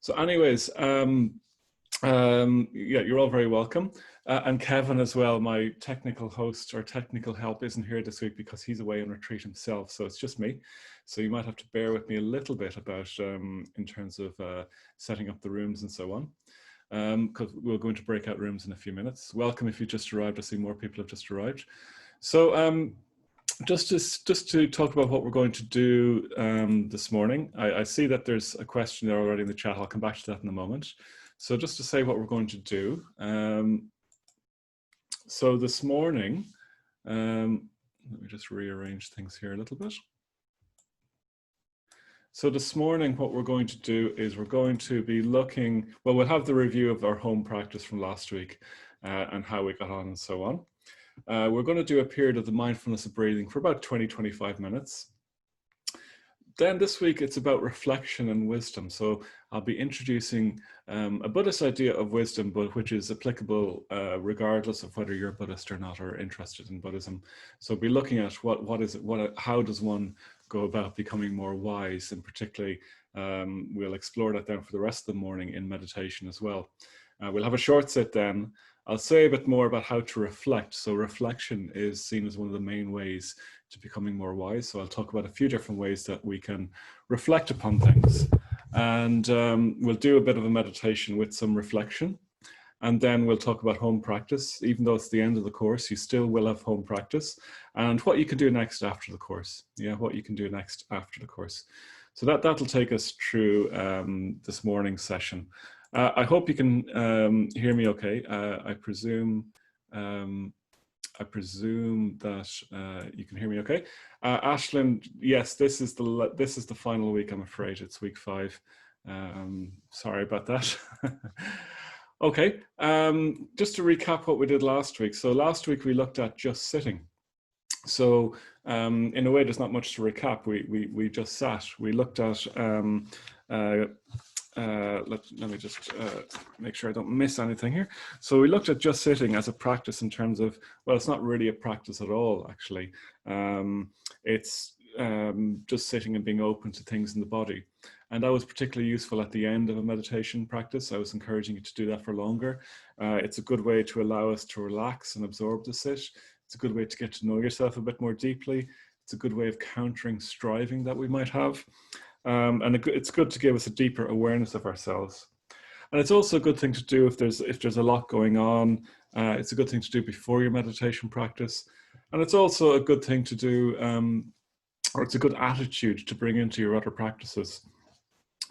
So anyways, yeah, you're all very welcome. And Kevin as well, my technical host or technical help, isn't here this week because he's away on retreat himself. So it's just me. So you might have to bear with me a little bit about in terms of setting up the rooms and so on. Because we'll go into breakout rooms in a few minutes. Welcome if you just arrived. I see more people have just arrived. So just to talk about what we're going to do this morning, I see that there's a question there already in the chat. I'll come back to that in a moment. So just to say what we're going to do. So this morning, let me just rearrange things here a little bit. So this morning, what we're going to do is we're going to be looking, well, we'll have the review of our home practice from last week and how we got on and so on. We're going to do a period of the mindfulness of breathing for about 20-25 minutes. Then this week, it's about reflection and wisdom. So I'll be introducing a Buddhist idea of wisdom, but which is applicable regardless of whether you're Buddhist or not, or interested in Buddhism. So we'll be looking at how does one go about becoming more wise, and particularly we'll explore that then for the rest of the morning in meditation as well. We'll have a short sit then. I'll say a bit more about how to reflect. So reflection is seen as one of the main ways to becoming more wise. So I'll talk about a few different ways that we can reflect upon things. And we'll do a bit of a meditation with some reflection. And then we'll talk about home practice. Even though it's the end of the course, you still will have home practice. And what you can do next after the course. Yeah, what you can do next after the course. So that'll take us through this morning's session. I hope you can hear me okay. I presume that you can hear me okay. Ashlyn, yes, this is the final week, I'm afraid. It's week 5. Sorry about that. Okay, just to recap what we did last week. So last week we looked at just sitting. So in a way, there's not much to recap. We just sat. We looked at let me just make sure I don't miss anything here. So we looked at just sitting as a practice in terms of, well, it's not really a practice at all, actually. It's just sitting and being open to things in the body. And that was particularly useful at the end of a meditation practice. I was encouraging you to do that for longer. It's a good way to allow us to relax and absorb the sit. It's a good way to get to know yourself a bit more deeply. It's a good way of countering striving that we might have. And it's good to give us a deeper awareness of ourselves. And it's also a good thing to do if there's a lot going on. It's a good thing to do before your meditation practice. And it's also a good thing to do, or it's a good attitude to bring into your other practices.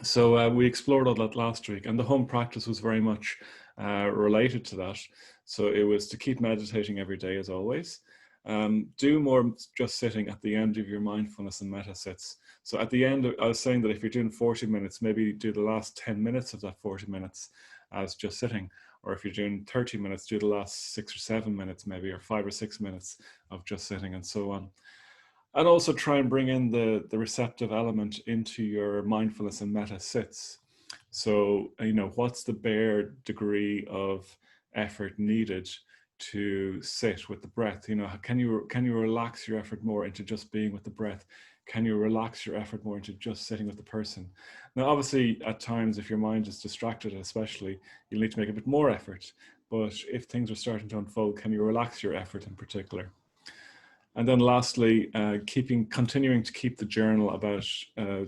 So we explored all that last week, and the home practice was very much related to that. So it was to keep meditating every day as always. Do more just sitting at the end of your mindfulness and metta sits. So at the end, I was saying that if you're doing 40 minutes, maybe do the last 10 minutes of that 40 minutes as just sitting. Or if you're doing 30 minutes, do the last 6 or 7 minutes maybe, or 5 or 6 minutes of just sitting, and so on. And also try and bring in the receptive element into your mindfulness and metta sits. So, you know, what's the bare degree of effort needed to sit with the breath? You know, can you relax your effort more into just being with the breath? Can you relax your effort more into just sitting with the person? Now, obviously, at times, if your mind is distracted, especially, you'll need to make a bit more effort. But if things are starting to unfold, can you relax your effort in particular? And then lastly, continuing to keep the journal about,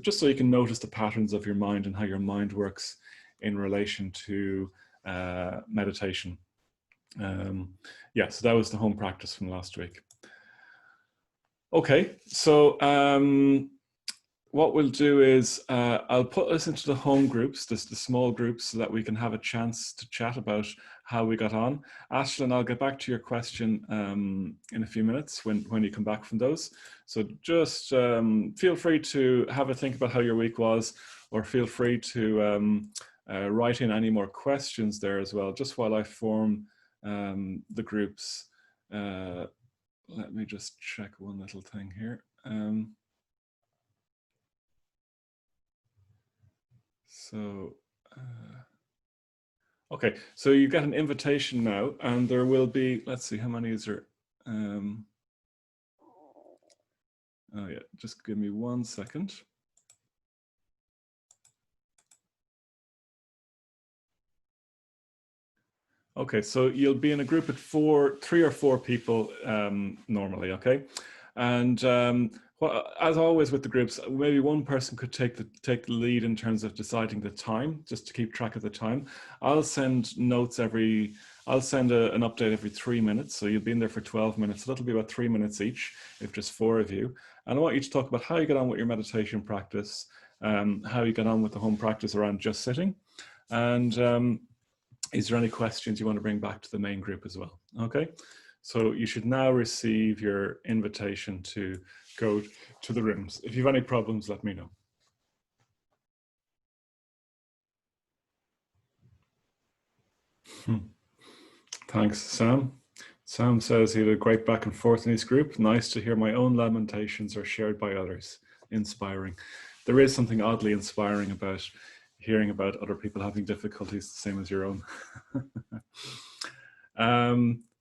just so you can notice the patterns of your mind and how your mind works in relation to meditation. Yeah, so that was the home practice from last week. Okay, so what we'll do is I'll put us into the home groups, the small groups, so that we can have a chance to chat about how we got on. Ashlyn, I'll get back to your question in a few minutes when you come back from those. So just feel free to have a think about how your week was, or feel free to write in any more questions there as well, just while I form the groups. Let me just check one little thing here. Okay, so you get an invitation now, and there will be, let's see, how many is there? Oh yeah, just give me 1 second. Okay, so you'll be in a group of 3 or 4 people normally, okay? And well, as always with the groups, maybe one person could take the lead in terms of deciding the time, just to keep track of the time. I'll send notes I'll send an update every 3 minutes, so you'll be in there for 12 minutes. So that'll be about 3 minutes each, if just 4 of you. And I want you to talk about how you get on with your meditation practice, how you get on with the home practice around just sitting, and is there any questions you want to bring back to the main group as well? Okay, so you should now receive your invitation to go to the rooms. If you have any problems, let me know. Thanks, Sam. Sam says he had a great back and forth in his group. Nice to hear my own lamentations are shared by others. Inspiring. There is something oddly inspiring about hearing about other people having difficulties the same as your own.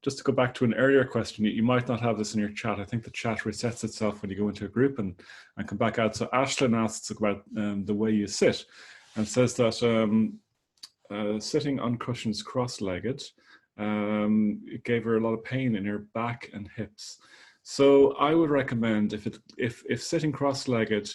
Just to go back to an earlier question, you might not have this in your chat. I think the chat resets itself when you go into a group and come back out. So Ashlyn asks about the way you sit, and says that sitting on cushions cross-legged, it gave her a lot of pain in her back and hips. So I would recommend if sitting cross-legged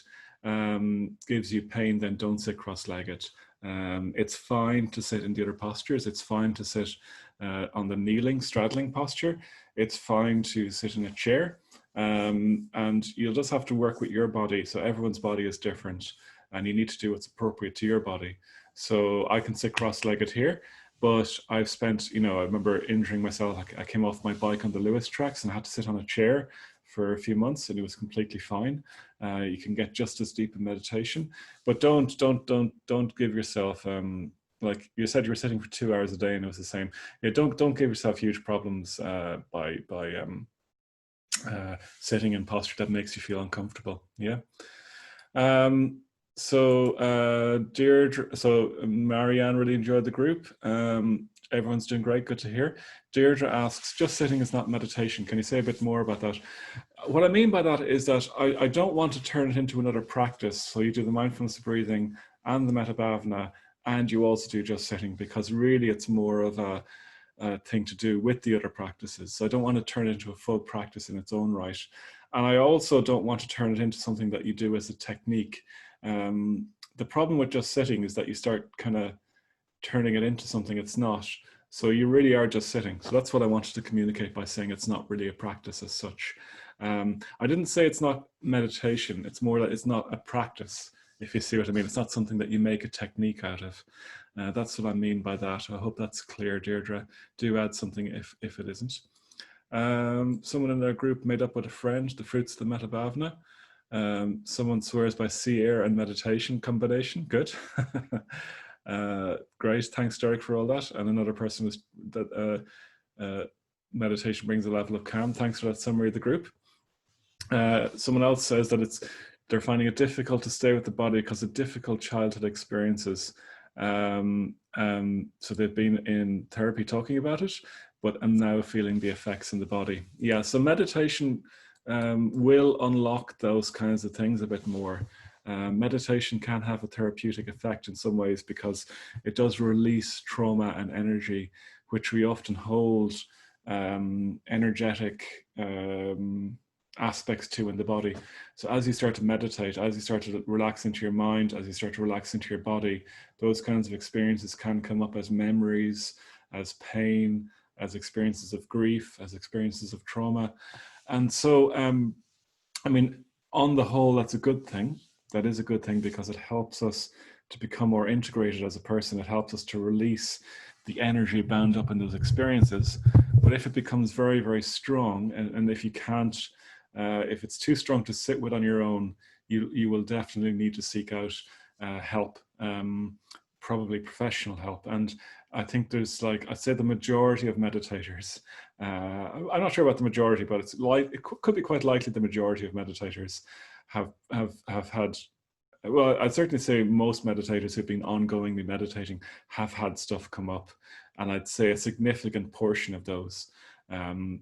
gives you pain, then don't sit cross-legged. It's fine to sit in the other postures. It's fine to sit on the kneeling, straddling posture. It's fine to sit in a chair. And you'll just have to work with your body. So everyone's body is different, and you need to do what's appropriate to your body. So I can sit cross-legged here, but I've spent, I remember injuring myself. I came off my bike on the Lewis tracks and I had to sit on a chair for a few months, and it was completely fine. You can get just as deep in meditation, but don't give yourself, like you said, you were sitting for 2 hours a day and it was the same. Yeah, don't give yourself huge problems by sitting in posture that makes you feel uncomfortable. Yeah. Deirdre, so Marianne really enjoyed the group. Everyone's doing great, good to hear. Deirdre asks, just sitting is not meditation. Can you say a bit more about that? What I mean by that is that I don't want to turn it into another practice. So you do the mindfulness breathing and the metta bhavana, and you also do just sitting, because really it's more of a thing to do with the other practices. So I don't want to turn it into a full practice in its own right. And I also don't want to turn it into something that you do as a technique. The problem with just sitting is that you start kind of turning it into something it's not. So you really are just sitting. So that's what I wanted to communicate by saying it's not really a practice as such. I didn't say it's not meditation. It's more that it's not a practice, if you see what I mean. It's not something that you make a technique out of. That's what I mean by that. I hope that's clear, Deirdre. Do add something if it isn't. Someone in their group made up with a friend the fruits of the metta bhavana. Someone swears by sea air and meditation combination. Good. Great. Thanks, Derek, for all that. And another person was that meditation brings a level of calm. Thanks for that summary of the group. Someone else says that they're finding it difficult to stay with the body because of difficult childhood experiences. So they've been in therapy talking about it, but I'm now feeling the effects in the body. Yeah, so meditation will unlock those kinds of things a bit more. Meditation can have a therapeutic effect in some ways because it does release trauma and energy, which we often hold energetic aspects to in the body. So as you start to meditate, as you start to relax into your mind, as you start to relax into your body, those kinds of experiences can come up as memories, as pain, as experiences of grief, as experiences of trauma. And so, I mean, on the whole, that's a good thing. That is a good thing because it helps us to become more integrated as a person. It helps us to release the energy bound up in those experiences. But if it becomes very, very strong, and if you can't, if it's too strong to sit with on your own, you will definitely need to seek out help, probably professional help. And I think there's I'd say the majority of meditators, I'm not sure about the majority, but it could be quite likely the majority of meditators have had, well, I'd certainly say most meditators who've been ongoingly meditating have had stuff come up. And I'd say a significant portion of those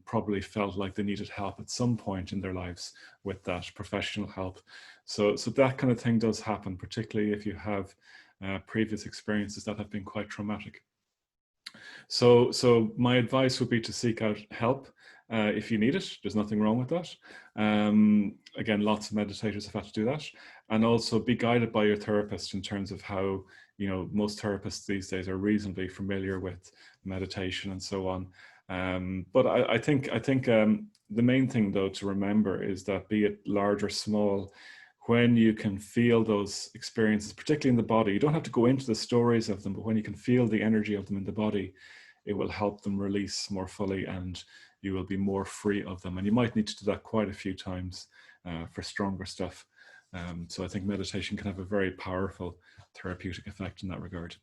probably felt like they needed help at some point in their lives with that professional help. So that kind of thing does happen, particularly if you have previous experiences that have been quite traumatic. So my advice would be to seek out help if you need it. There's nothing wrong with that. Again, lots of meditators have had to do that, and also be guided by your therapist in terms of how, most therapists these days are reasonably familiar with meditation and so on. But I think the main thing though to remember is that, be it large or small, when you can feel those experiences, particularly in the body, you don't have to go into the stories of them, but when you can feel the energy of them in the body, it will help them release more fully and you will be more free of them. And you might need to do that quite a few times for stronger stuff. So I think meditation can have a very powerful therapeutic effect in that regard.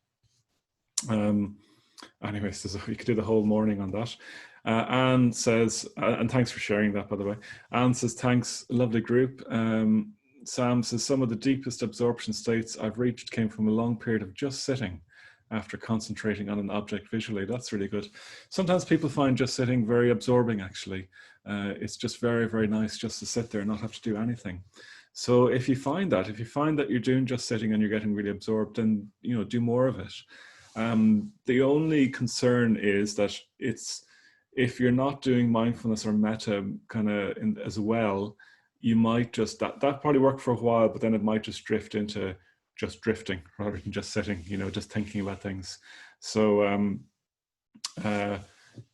Anyways, you could do the whole morning on that. Anne says, and thanks for sharing that, by the way. Anne says, thanks, lovely group. Sam says, some of the deepest absorption states I've reached came from a long period of just sitting after concentrating on an object visually. That's really good. Sometimes people find just sitting very absorbing, actually. It's just very, very nice just to sit there and not have to do anything. So if you find that you're doing just sitting and you're getting really absorbed, then, do more of it. The only concern is that if you're not doing mindfulness or metta kind of as well, you might just, that probably work for a while, but then it might just drift into just drifting rather than just sitting, just thinking about things. So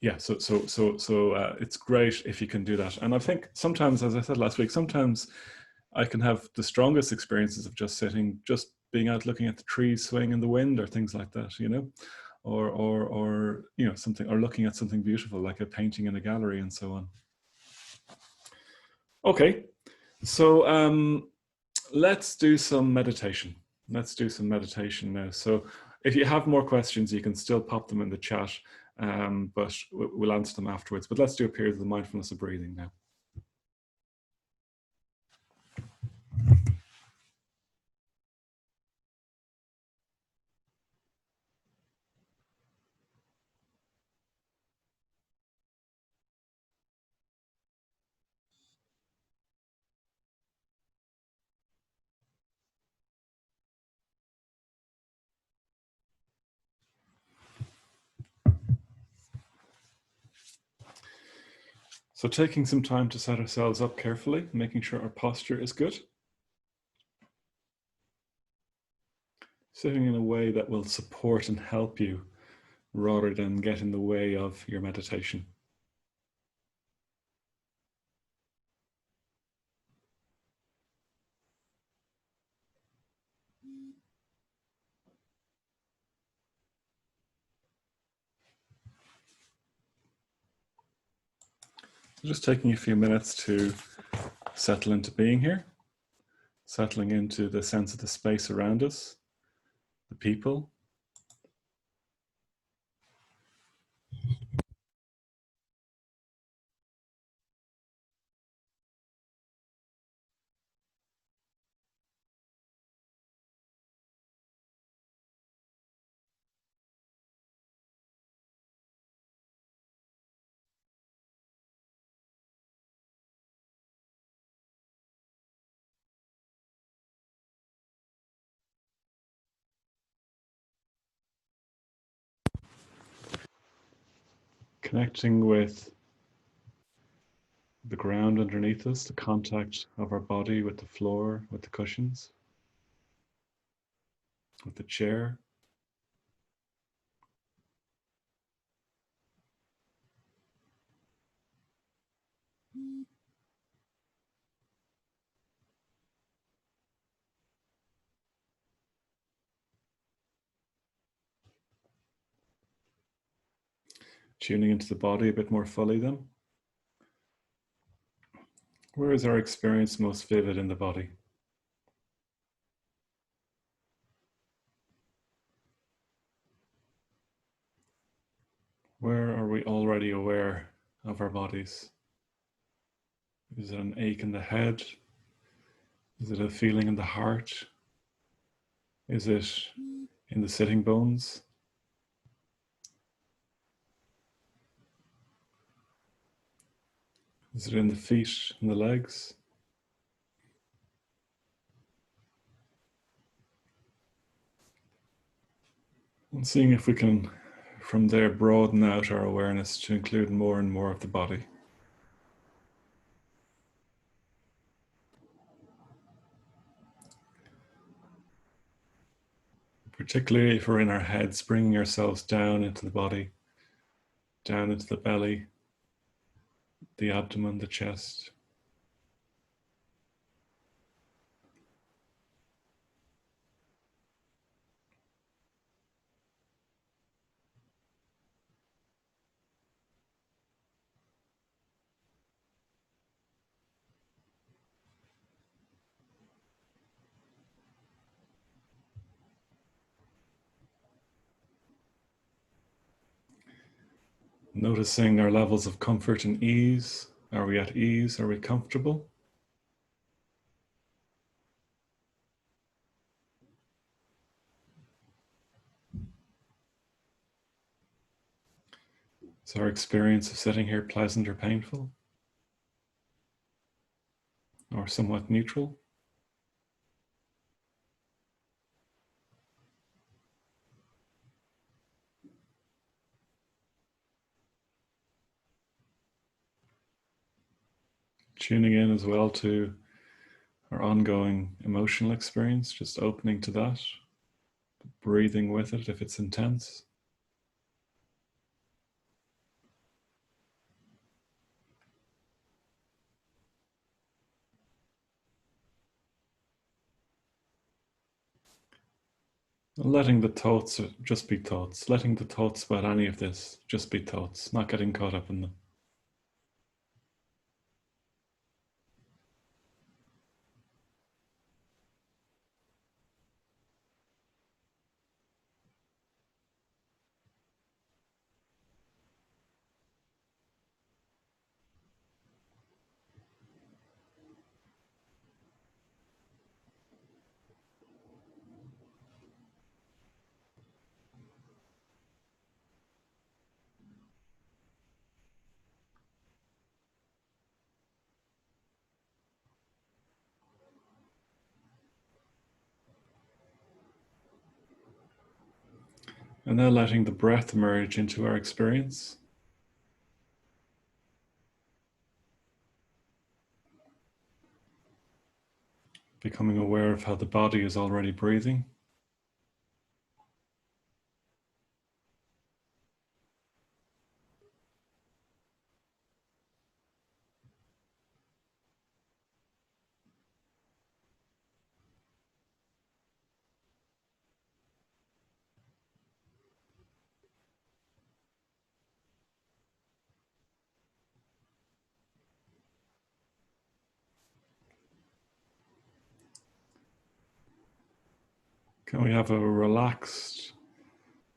yeah, so it's great if you can do that. And I think sometimes, as I said last week, sometimes I can have the strongest experiences of just sitting, just being out looking at the trees swaying in the wind or things like that, or something, or looking at something beautiful like a painting in a gallery and so on. Okay, so let's do some meditation. Let's do some meditation now. So if you have more questions, you can still pop them in the chat, but we'll answer them afterwards. But let's do a period of the mindfulness of breathing now. So taking some time to set ourselves up carefully, making sure our posture is good. Sitting in a way that will support and help you rather than get in the way of your meditation. Just taking a few minutes to settle into being here, settling into the sense of the space around us, the people. Connecting with the ground underneath us, the contact of our body with the floor, with the cushions, with the chair. Tuning into the body a bit more fully then. Where is our experience most vivid in the body? Where are we already aware of our bodies? Is it an ache in the head? Is it a feeling in the heart? Is it in the sitting bones? Is it in the feet and the legs? And seeing if we can from there broaden out our awareness to include more and more of the body. Particularly if we're in our heads, bringing ourselves down into the body, down into the belly, the abdomen, the chest. Noticing our levels of comfort and ease. Are we at ease? Are we comfortable? Is our experience of sitting here pleasant or painful? Or somewhat neutral? Tuning in as well to our ongoing emotional experience, just opening to that, breathing with it if it's intense. Letting the thoughts just be thoughts, letting the thoughts about any of this just be thoughts, not getting caught up in them. And now letting the breath merge into our experience. Becoming aware of how the body is already breathing. Can we have a relaxed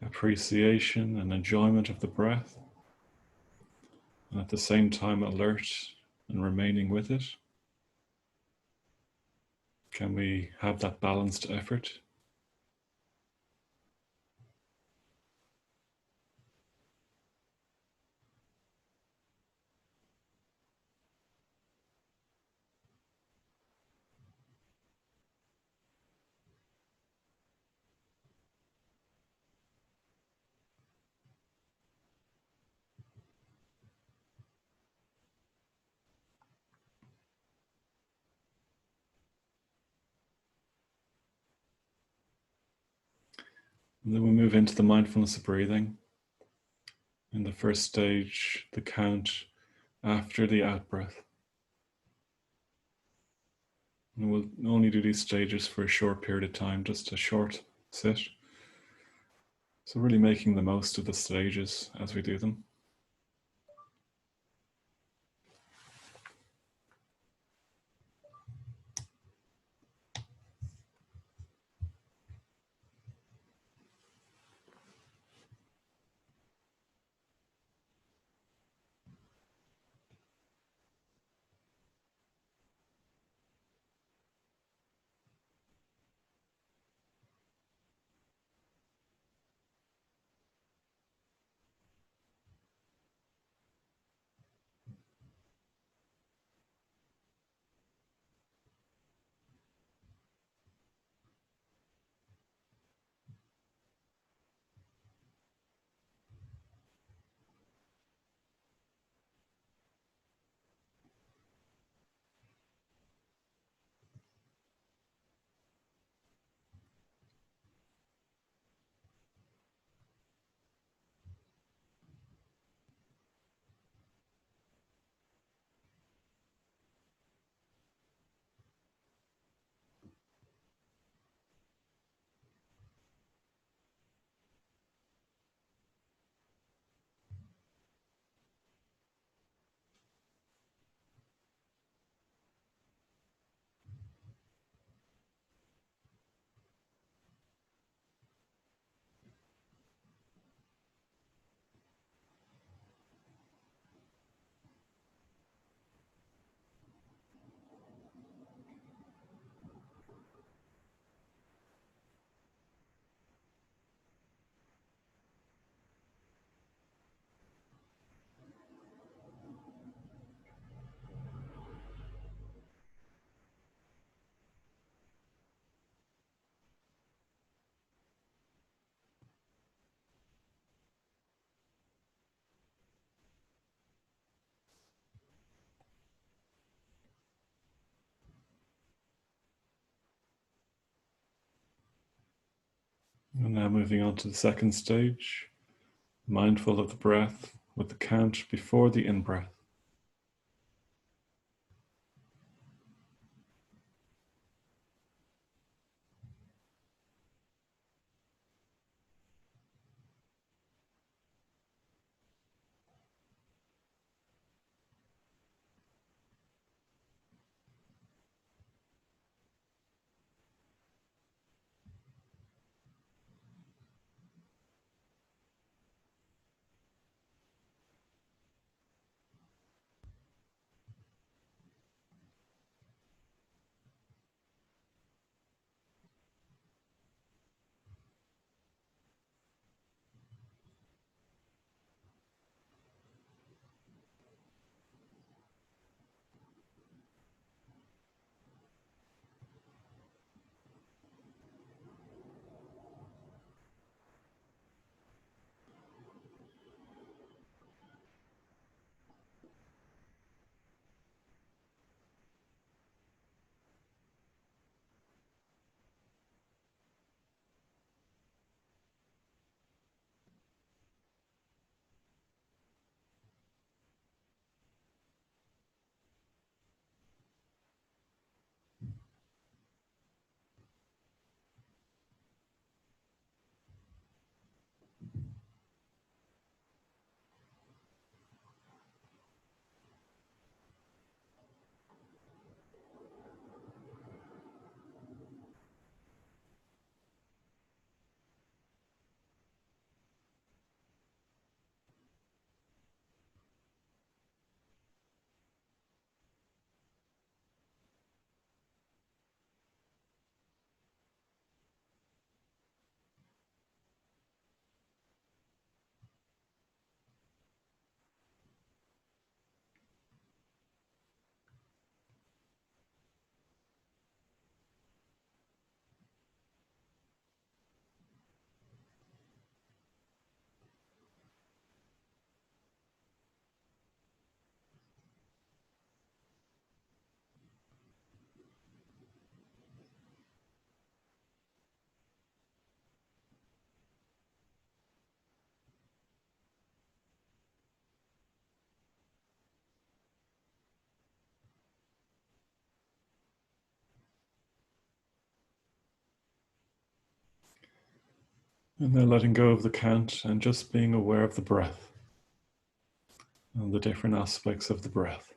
appreciation and enjoyment of the breath, and at the same time alert and remaining with it? Can we have that balanced effort? And then we move into the mindfulness of breathing. In the first stage, the count after the out breath. And we'll only do these stages for a short period of time, just a short sit. So really making the most of the stages as we do them. And now moving on to the second stage, mindful of the breath with the count before the in-breath. And then letting go of the count and just being aware of the breath and the different aspects of the breath.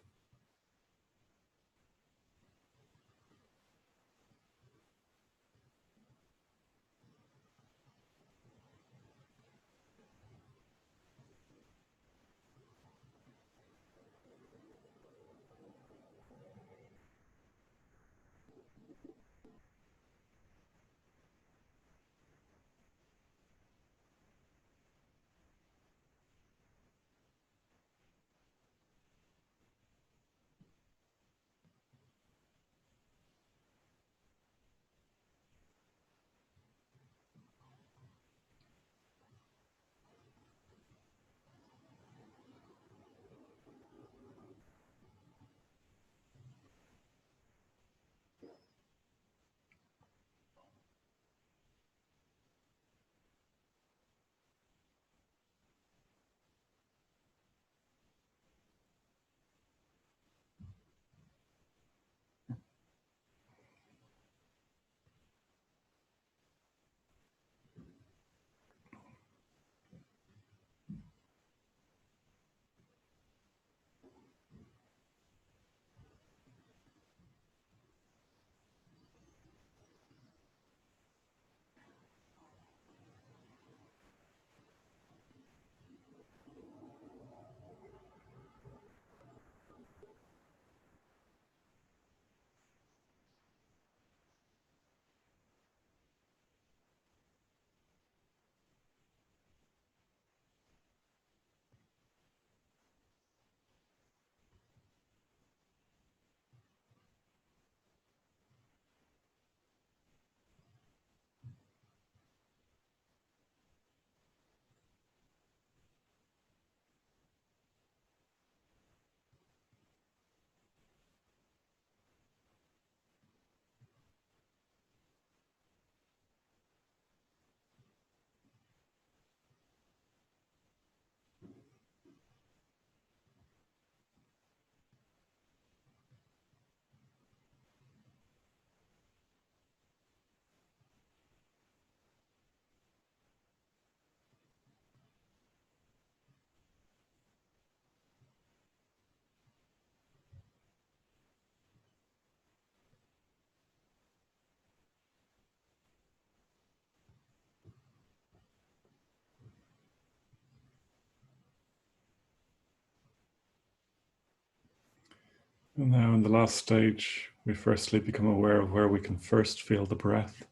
And now in the last stage, we firstly become aware of where we can first feel the breath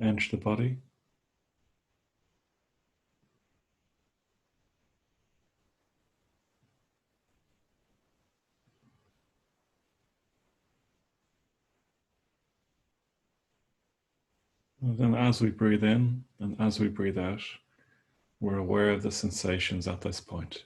enter the body. And then as we breathe in and as we breathe out, we're aware of the sensations at this point.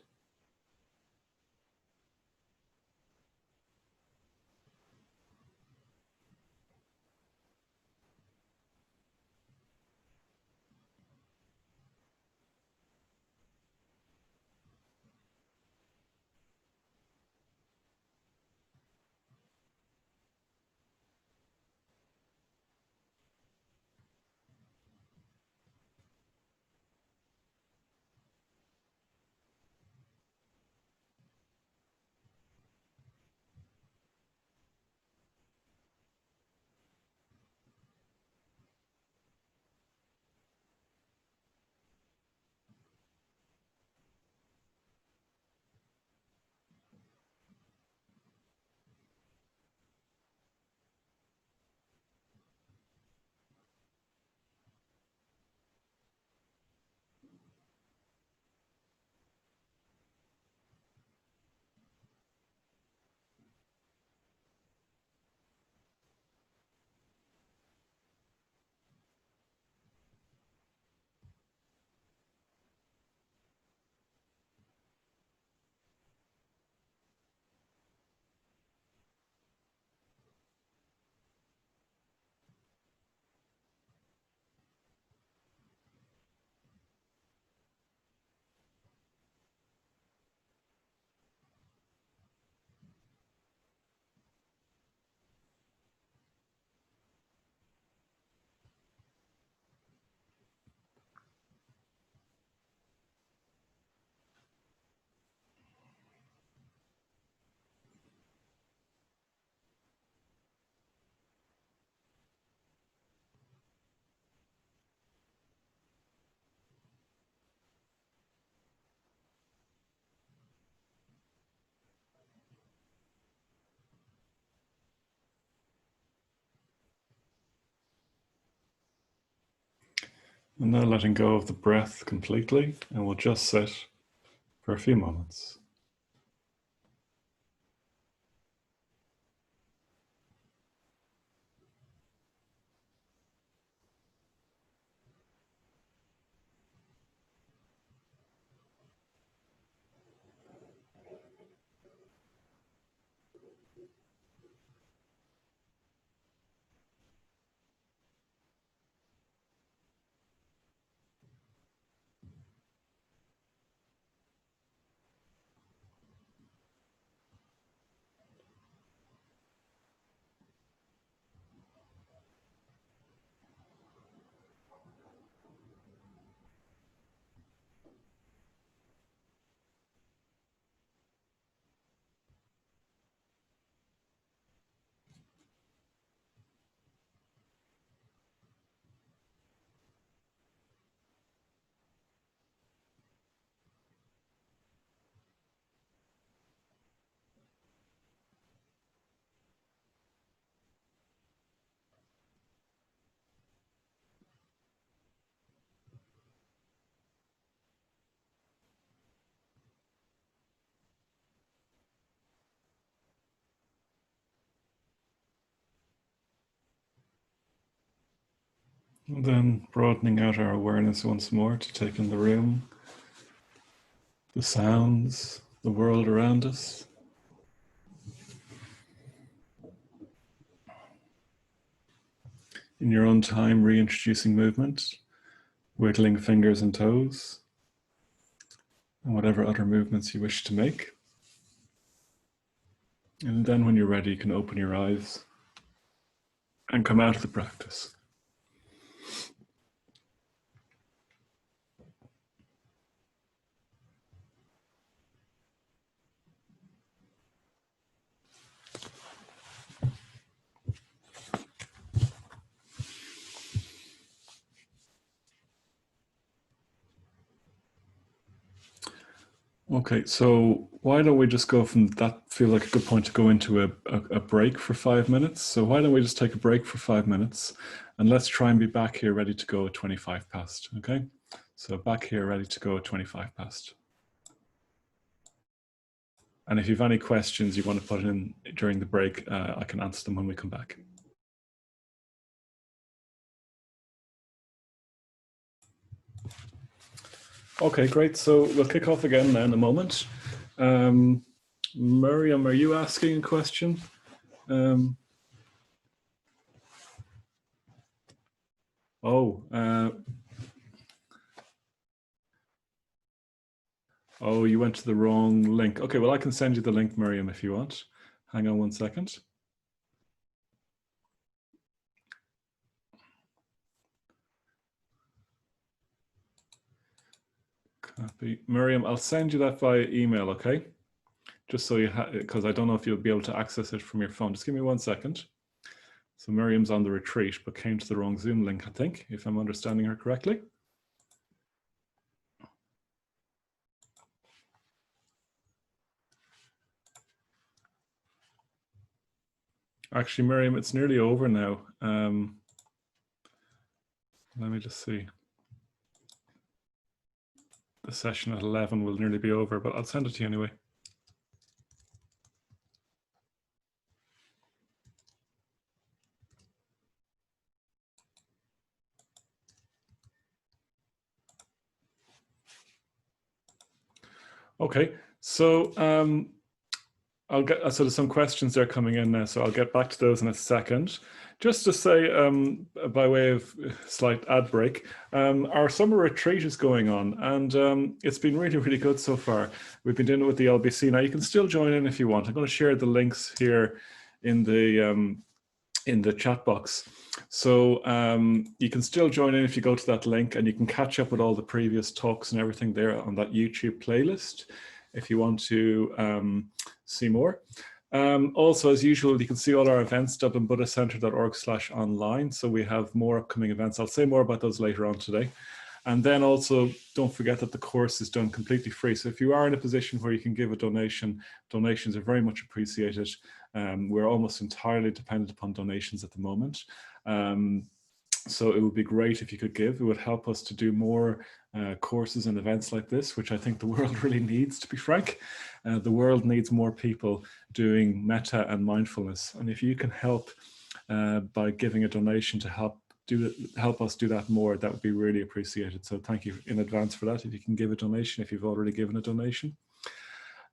And now letting go of the breath completely, and we'll just sit for a few moments. And then broadening out our awareness once more to take in the room, the sounds, the world around us. In your own time, reintroducing movement, wiggling fingers and toes, and whatever other movements you wish to make. And then when you're ready, you can open your eyes and come out of the practice. Okay, so why don't we just go from that feel like a good point to go into a break for 5 minutes. So why don't we just take a break for 5 minutes, and let's try and be back here ready to go at 25 past, okay? So back here ready to go at 25 past. And if you have any questions you want to put in during the break, I can answer them when we come back. Okay, great. So we'll kick off again now in a moment. Miriam, are you asking a question? Oh, you went to the wrong link. Okay, well, I can send you the link, Miriam, if you want. Hang on 1 second. Copy. Miriam, I'll send you that via email, okay? Just so you have, because I don't know if you'll be able to access it from your phone. Just give me 1 second. So Miriam's on the retreat, but came to the wrong Zoom link, I think, if I'm understanding her correctly. Actually, Miriam, it's nearly over now. Let me just see. The session at 11 will nearly be over, but I'll send it to you anyway. Okay, so I'll get, so there's some questions there coming in now, so I'll get back to those in a second. Just to say, by way of slight ad break, our summer retreat is going on, and it's been really, really good so far. We've been doing it with the LBC. Now you can still join in if you want. I'm going to share the links here in the chat box. So you can still join in if you go to that link, and you can catch up with all the previous talks and everything there on that YouTube playlist if you want to see more. Also, as usual, you can see all our events, dublinbuddhistcentre.org/online. So we have more upcoming events. I'll say more about those later on today. And then also, don't forget that the course is done completely free. So if you are in a position where you can give a donation, donations are very much appreciated. We're almost entirely dependent upon donations at the moment. So it would be great if you could give. It would help us to do more courses and events like this, which I think the world really needs, to be frank. The world needs more people doing metta and mindfulness. And if you can help by giving a donation to help us do that more, that would be really appreciated. So thank you in advance for that. If you can give a donation, if you've already given a donation.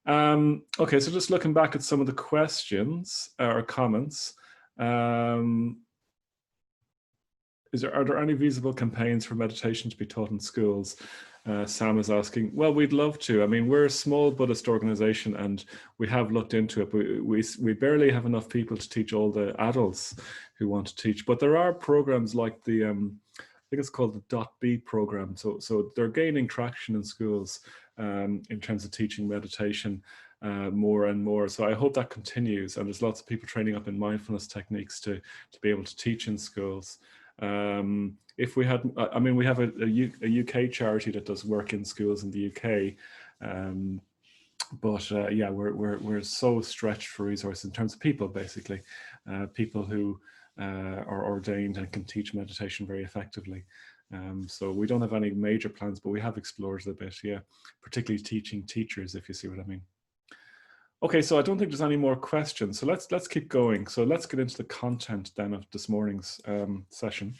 Okay, so just looking back at some of the questions or comments. Are there any visible campaigns for meditation to be taught in schools? Sam is asking. Well, we'd love to. I mean, we're a small Buddhist organization, and we have looked into it, but we barely have enough people to teach all the adults who want to teach. But there are programs like the, I think it's called the .B program. So they're gaining traction in schools in terms of teaching meditation more and more. So I hope that continues, and there's lots of people training up in mindfulness techniques to be able to teach in schools. If we had, I mean, we have a UK charity that does work in schools in the UK, but yeah, we're so stretched for resources in terms of people, basically, people who are ordained and can teach meditation very effectively. So we don't have any major plans, but we have explored it a bit, yeah, particularly teaching teachers, if you see what I mean. Okay, so I don't think there's any more questions. So let's keep going. So let's get into the content then of this morning's session.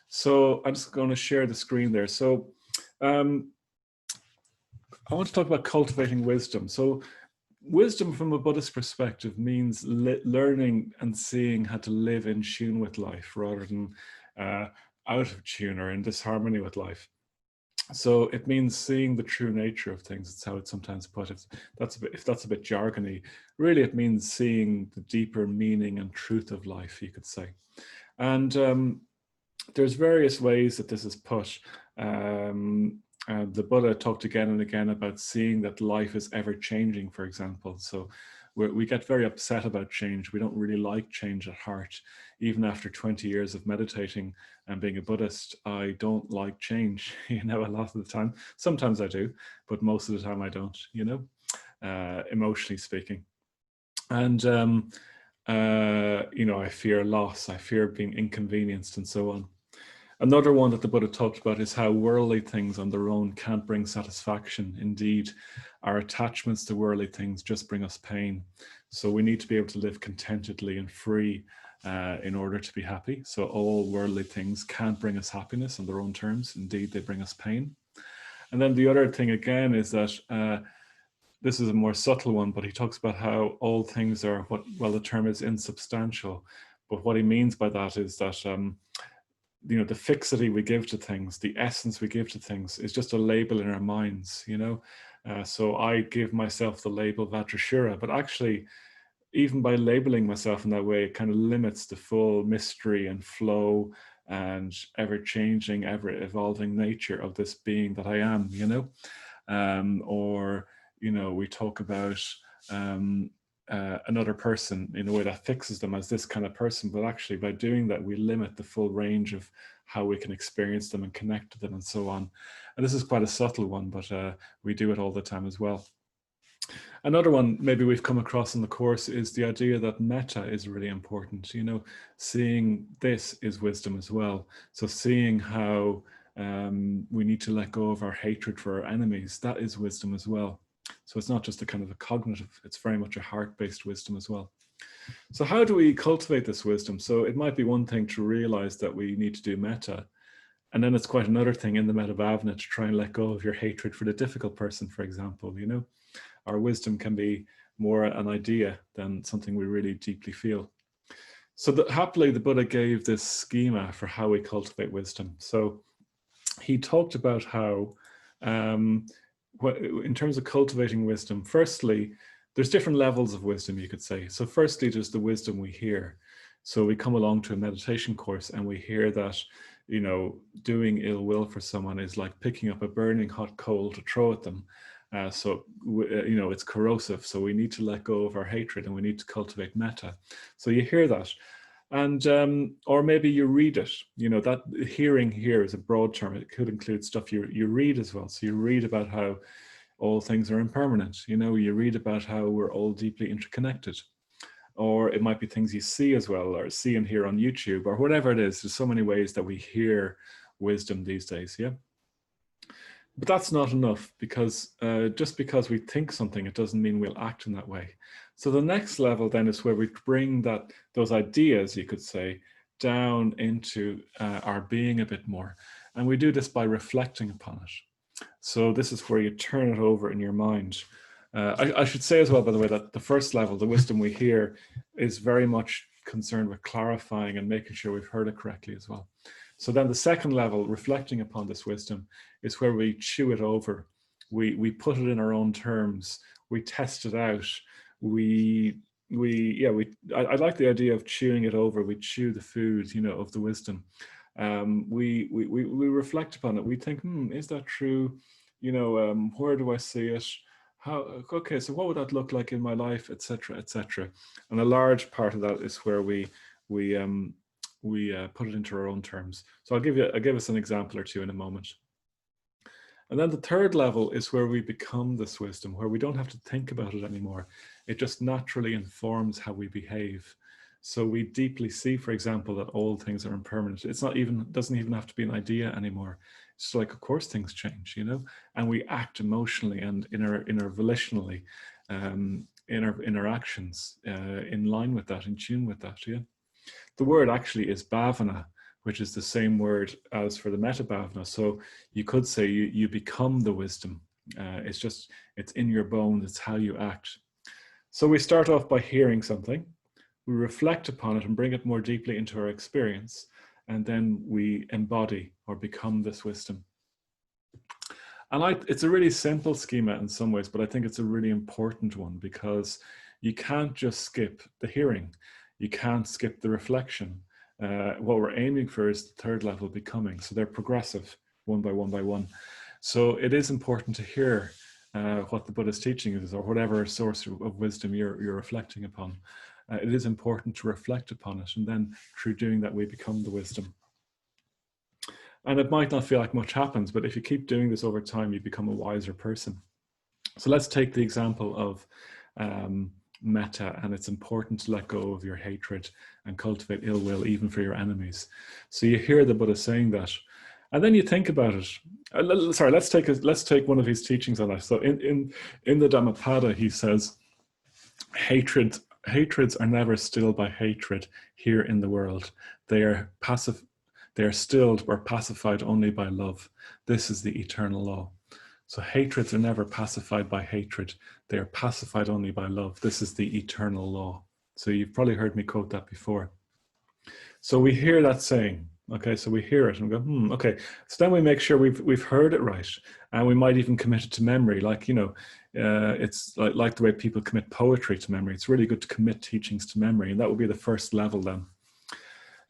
So I'm just going to share the screen there. So I want to talk about cultivating wisdom. So wisdom from a Buddhist perspective means learning and seeing how to live in tune with life rather than out of tune or in disharmony with life. So it means seeing the true nature of things. It's how it's sometimes put. If that's a bit jargony, really it means seeing the deeper meaning and truth of life, you could say. And there's various ways that this is put. The Buddha talked again and again about seeing that life is ever changing, for example. So we get very upset about change. We don't really like change at heart. Even after 20 years of meditating and being a Buddhist, I don't like change, you know, a lot of the time. Sometimes I do, but most of the time I don't, you know, emotionally speaking. And, you know, I fear loss, I fear being inconvenienced and so on. Another one that the Buddha talked about is how worldly things on their own can't bring satisfaction. Indeed, our attachments to worldly things just bring us pain. So we need to be able to live contentedly and free in order to be happy. So all worldly things can't bring us happiness on their own terms. Indeed, they bring us pain. And then the other thing again is that this is a more subtle one, but he talks about how all things are what, well, the term is insubstantial. But what he means by that is that you know, the fixity we give to things, the essence we give to things is just a label in our minds, you know. So I give myself the label Vajrashura, but actually, even by labeling myself in that way, it kind of limits the full mystery and flow and ever-changing, ever-evolving nature of this being that I am, you know. Or, you know, we talk about another person in a way that fixes them as this kind of person, but actually by doing that, we limit the full range of how we can experience them and connect to them and so on. And this is quite a subtle one, but we do it all the time as well. Another one maybe we've come across in the course is the idea that metta is really important. You know, seeing this is wisdom as well. So seeing how we need to let go of our hatred for our enemies, that is wisdom as well. So it's not just a kind of a cognitive, it's very much a heart-based wisdom as well. So how do we cultivate this wisdom? So it might be one thing to realize that we need to do metta. And then it's quite another thing in the metta bhavana to try and let go of your hatred for the difficult person, for example, you know. Our wisdom can be more an idea than something we really deeply feel. So happily, the Buddha gave this schema for how we cultivate wisdom. So he talked about how, in terms of cultivating wisdom, firstly, there's different levels of wisdom, you could say. So firstly, there's the wisdom we hear. So we come along to a meditation course and we hear that, you know, doing ill will for someone is like picking up a burning hot coal to throw at them. So, you know, it's corrosive. So we need to let go of our hatred and we need to cultivate metta. So you hear that. And, or maybe you read it, you know, that hearing here is a broad term. It could include stuff you read as well. So you read about how all things are impermanent. You know, you read about how we're all deeply interconnected. Or it might be things you see as well, or see and hear on YouTube, or whatever it is. There's so many ways that we hear wisdom these days, yeah? But that's not enough, because just because we think something, it doesn't mean we'll act in that way. So the next level then is where we bring those ideas, you could say, down into our being a bit more. And we do this by reflecting upon it. So this is where you turn it over in your mind. I should say as well, by the way, that the first level, the wisdom we hear, is very much concerned with clarifying and making sure we've heard it correctly as well. So then the second level, reflecting upon this wisdom, is where we chew it over. We put it in our own terms. We test it out. I like the idea of chewing it over. We chew the food, you know, of the wisdom. We reflect upon it. We think, is that true? You know, where do I see it? Okay, so what would that look like in my life, etc., etc. And a large part of that is where we put it into our own terms. So I'll give us an example or two in a moment. And then the third level is where we become this wisdom, where we don't have to think about it anymore. It just naturally informs how we behave. So we deeply see, for example, that all things are impermanent. Doesn't even have to be an idea anymore. It's like, of course, things change, you know, and we act emotionally and in our volitionally, in our actions, in line with that, in tune with that. Yeah. The word actually is bhavana, which is the same word as for the metta bhavana. So you could say you become the wisdom. It's in your bones. It's how you act. So we start off by hearing something. We reflect upon it and bring it more deeply into our experience. And then we embody or become this wisdom. And it's a really simple schema in some ways, but I think it's a really important one, because you can't just skip the hearing. You can't skip the reflection. What we're aiming for is the third level, becoming. So they're progressive, one by one by one. So it is important to hear what the Buddha's teaching is, or whatever source of wisdom you're reflecting upon. It is important to reflect upon it, and then through doing that, we become the wisdom. And it might not feel like much happens, but if you keep doing this over time, you become a wiser person. So let's take the example of metta, and it's important to let go of your hatred and cultivate ill will even for your enemies. So you hear the Buddha saying that, and then you think about it. Sorry, let's take one of his teachings on that. So in the Dhammapada, he says, hatreds are never stilled by hatred here in the world. They are passive. They are stilled or pacified only by love. This is the eternal law. So hatreds are never pacified by hatred. They are pacified only by love. This is the eternal law. So you've probably heard me quote that before. So we hear that saying, okay, so we hear it and go, okay. So then we make sure we've heard it right. And we might even commit it to memory. Like, it's like the way people commit poetry to memory. It's really good to commit teachings to memory. And that would be the first level then.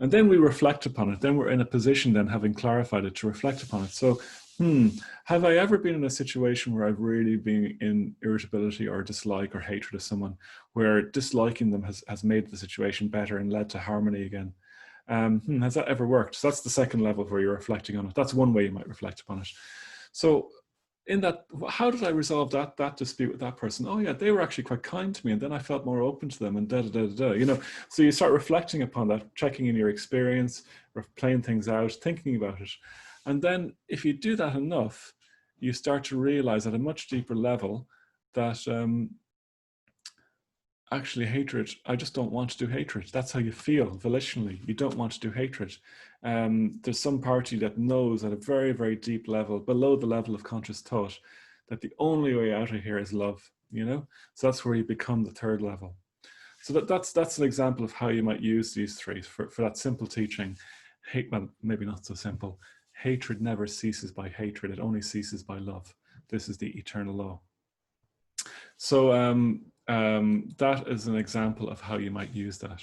And then we reflect upon it. Then we're in a position then, having clarified it, to reflect upon it. So, have I ever been in a situation where I've really been in irritability or dislike or hatred of someone, where disliking them has made the situation better and led to harmony again? Has that ever worked? So that's the second level where you're reflecting on it. That's one way you might reflect upon it. So in that, how did I resolve that dispute with that person? Oh yeah, they were actually quite kind to me, and then I felt more open to them, and So you start reflecting upon that, checking in your experience, playing things out, thinking about it. And then if you do that enough, you start to realize at a much deeper level that actually hatred, I just don't want to do hatred. That's how you feel volitionally. You don't want to do hatred. There's some party that knows at a very, very deep level, below the level of conscious thought, that the only way out of here is love, So that's where you become the third level. So that's an example of how you might use these three for that simple teaching. Well, maybe not so simple. Hatred never ceases by hatred. It only ceases by love. This is the eternal law. So that is an example of how you might use that.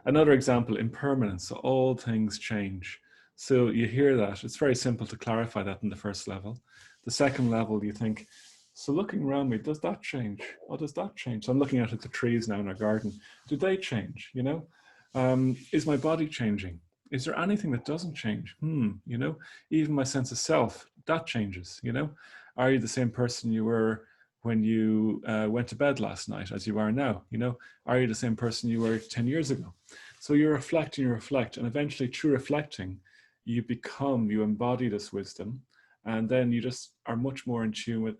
Another example, impermanence. So all things change. So you hear that. It's very simple to clarify that in the first level. The second level, you think, so looking around me, does that change? Oh, does that change? So I'm looking out at the trees now in our garden. Do they change? Is my body changing? Is there anything that doesn't change? Even my sense of self, that changes, Are you the same person you were when you went to bed last night as you are now? Are you the same person you were 10 years ago? So you reflect, and eventually through reflecting, you embody this wisdom, and then you just are much more in tune with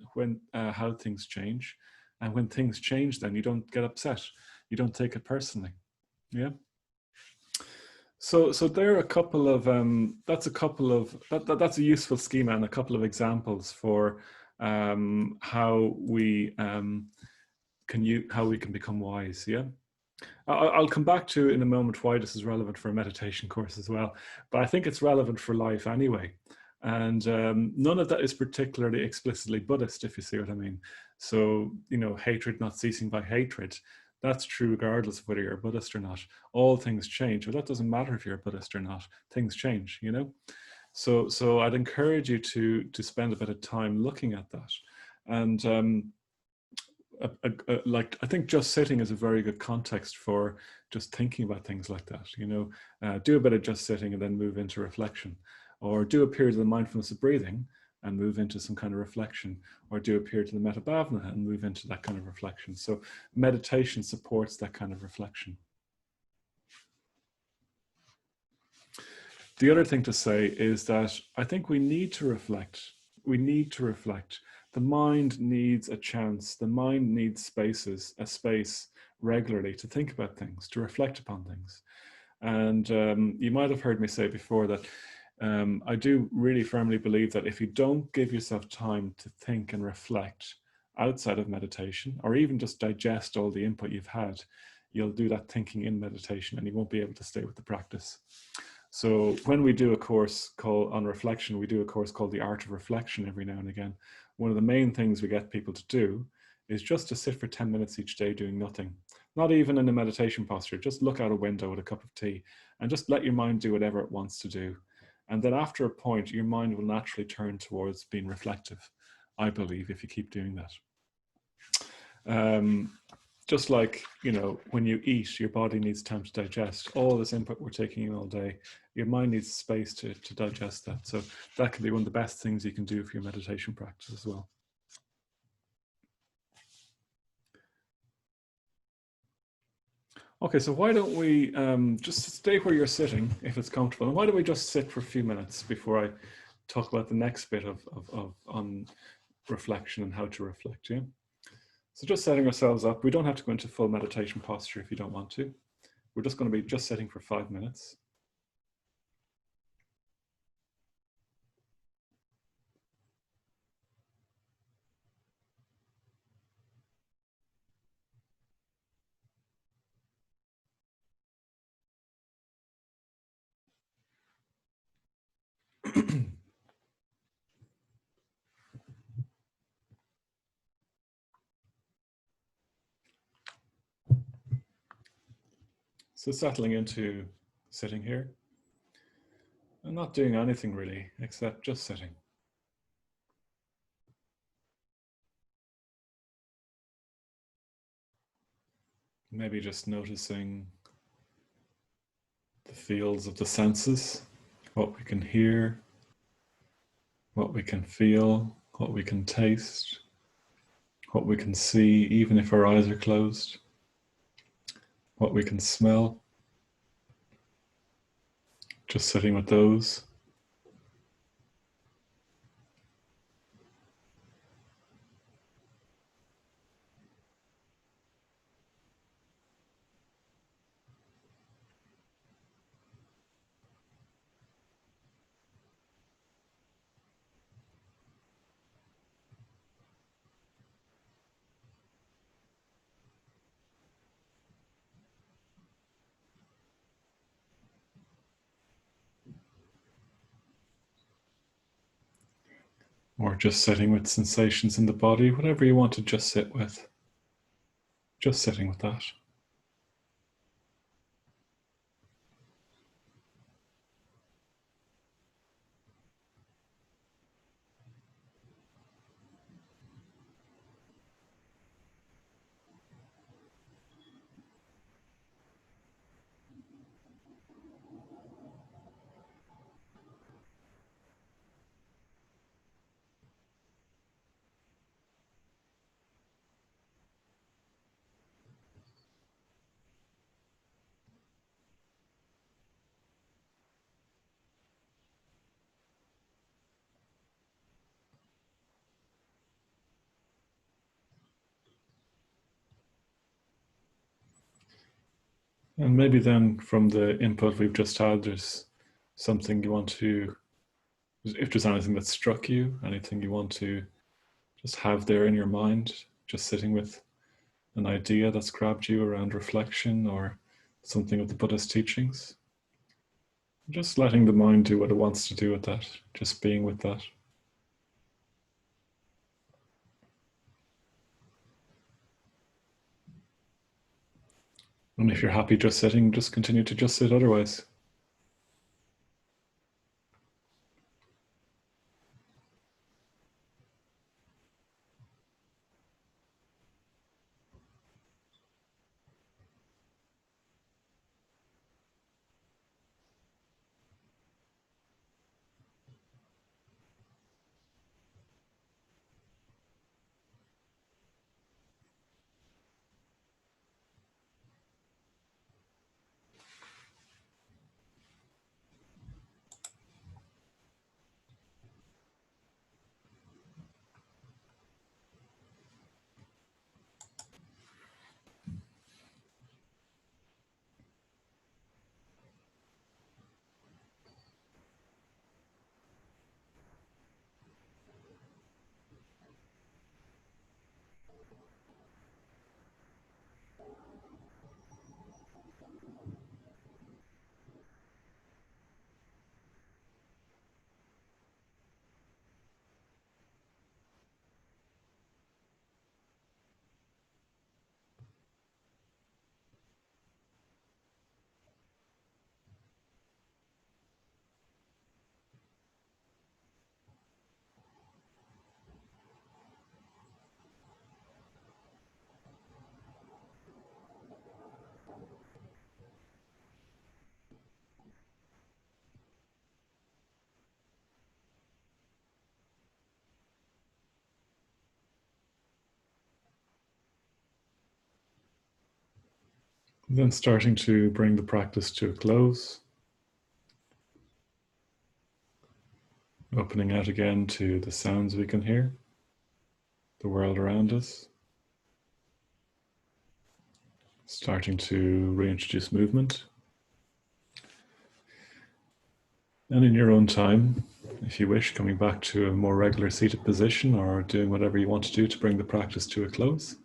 how things change. And when things change, then you don't get upset. You don't take it personally. Yeah. So there are a couple of that's a useful schema and a couple of examples for how we can become wise. Yeah, I'll come back to in a moment why this is relevant for a meditation course as well, but I think it's relevant for life anyway. And none of that is particularly explicitly Buddhist, if you see what I mean. So hatred not ceasing by hatred. That's true regardless of whether you're a Buddhist or not. All things change. Well, that doesn't matter if you're a Buddhist or not. Things change, So I'd encourage you to spend a bit of time looking at that. And I think just sitting is a very good context for just thinking about things like that. Do a bit of just sitting and then move into reflection, or do a period of the mindfulness of breathing and move into some kind of reflection, or do a period of the metta bhavana and move into that kind of reflection. So meditation supports that kind of reflection. The other thing to say is that I think we need to reflect. We need to reflect. The mind needs a chance. The mind needs a space regularly to think about things, to reflect upon things. And you might have heard me say before that I do really firmly believe that if you don't give yourself time to think and reflect outside of meditation, or even just digest all the input you've had, you'll do that thinking in meditation and you won't be able to stay with the practice. So when we do a course on reflection, we do a course called The Art of Reflection every now and again. One of the main things we get people to do is just to sit for 10 minutes each day doing nothing. Not even in a meditation posture, just look out a window with a cup of tea and just let your mind do whatever it wants to do. And then after a point, your mind will naturally turn towards being reflective, I believe, if you keep doing that. Just like, when you eat, your body needs time to digest all this input we're taking in all day. Your mind needs space to digest that. So that can be one of the best things you can do for your meditation practice as well. Okay, so why don't we just stay where you're sitting if it's comfortable, and why don't we just sit for a few minutes before I talk about the next bit of on reflection and how to reflect. Yeah. So just setting ourselves up. We don't have to go into full meditation posture if you don't want to. We're just going to be just sitting for 5 minutes. So settling into sitting here and not doing anything really except just sitting. Maybe just noticing the fields of the senses, what we can hear, what we can feel, what we can taste, what we can see, even if our eyes are closed, what we can smell, just sitting with those. Or just sitting with sensations in the body, whatever you want to just sit with, just sitting with that. And maybe then from the input we've just had, there's something you want to, if there's anything that struck you, anything you want to just have there in your mind, just sitting with an idea that's grabbed you around reflection or something of the Buddhist teachings. Just letting the mind do what it wants to do with that, just being with that. And if you're happy just sitting, just continue to just sit otherwise. Then starting to bring the practice to a close. Opening out again to the sounds we can hear, the world around us. Starting to reintroduce movement. And in your own time, if you wish, coming back to a more regular seated position or doing whatever you want to do to bring the practice to a close.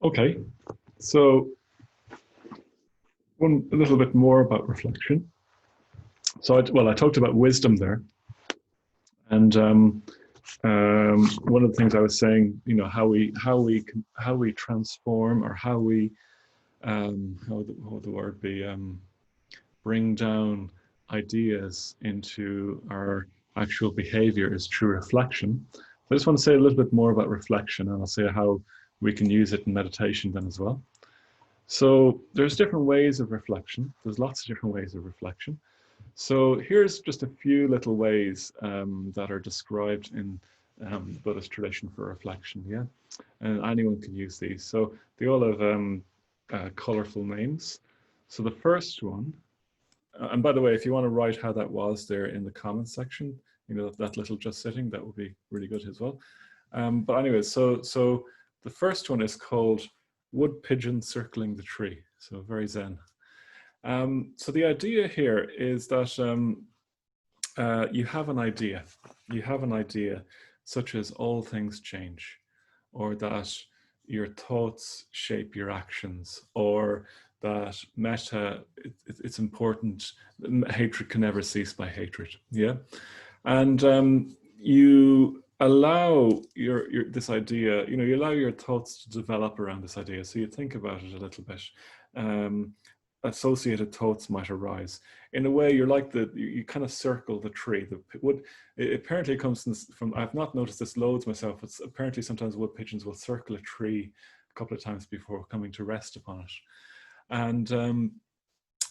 Okay, so a little bit more about reflection. So, I talked about wisdom there, and one of the things I was saying, how we transform, or how we how would the word be, bring down ideas into our actual behavior is through reflection. So I just want to say a little bit more about reflection, and I'll say how we can use it in meditation then as well. So there's different ways of reflection. There's lots of different ways of reflection. So here's just a few little ways that are described in the Buddhist tradition for reflection, yeah? And anyone can use these. So they all have colorful names. So the first one, and by the way, if you want to write how that was there in the comments section, that little just sitting, that would be really good as well. But anyway, so the first one is called Wood Pigeon Circling the Tree. So very Zen. So the idea here is that you have an idea. You have an idea such as all things change, or that your thoughts shape your actions, or that metta, it's important, hatred can never cease by hatred, yeah? And you allow this idea, you allow your thoughts to develop around this idea. So you think about it a little bit. Associated thoughts might arise. In a way, you're like you kind of circle the tree. The wood, it apparently comes from, I've not noticed this loads myself, but apparently sometimes wood pigeons will circle a tree a couple of times before coming to rest upon it. And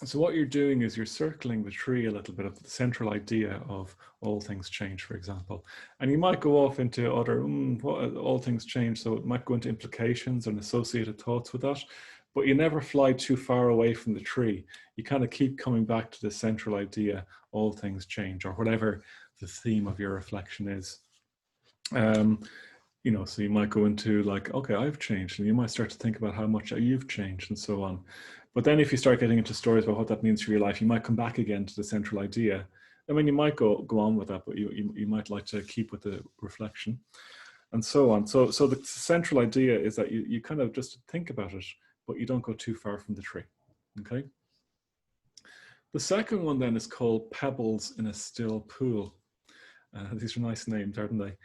so what you're doing is you're circling the tree a little bit of the central idea of all things change, for example. And you might go off into other, what, all things change. So it might go into implications and associated thoughts with that, but you never fly too far away from the tree. You kind of keep coming back to the central idea, all things change, or whatever the theme of your reflection is. So you might go into like, okay, I've changed, and you might start to think about how much you've changed and so on. But then if you start getting into stories about what that means for your life, you might come back again to the central idea. I mean, you might go on with that, but you might like to keep with the reflection and so on. So the central idea is that you kind of just think about it, but you don't go too far from the tree, okay? The second one then is called Pebbles in a Still Pool. These are nice names, aren't they?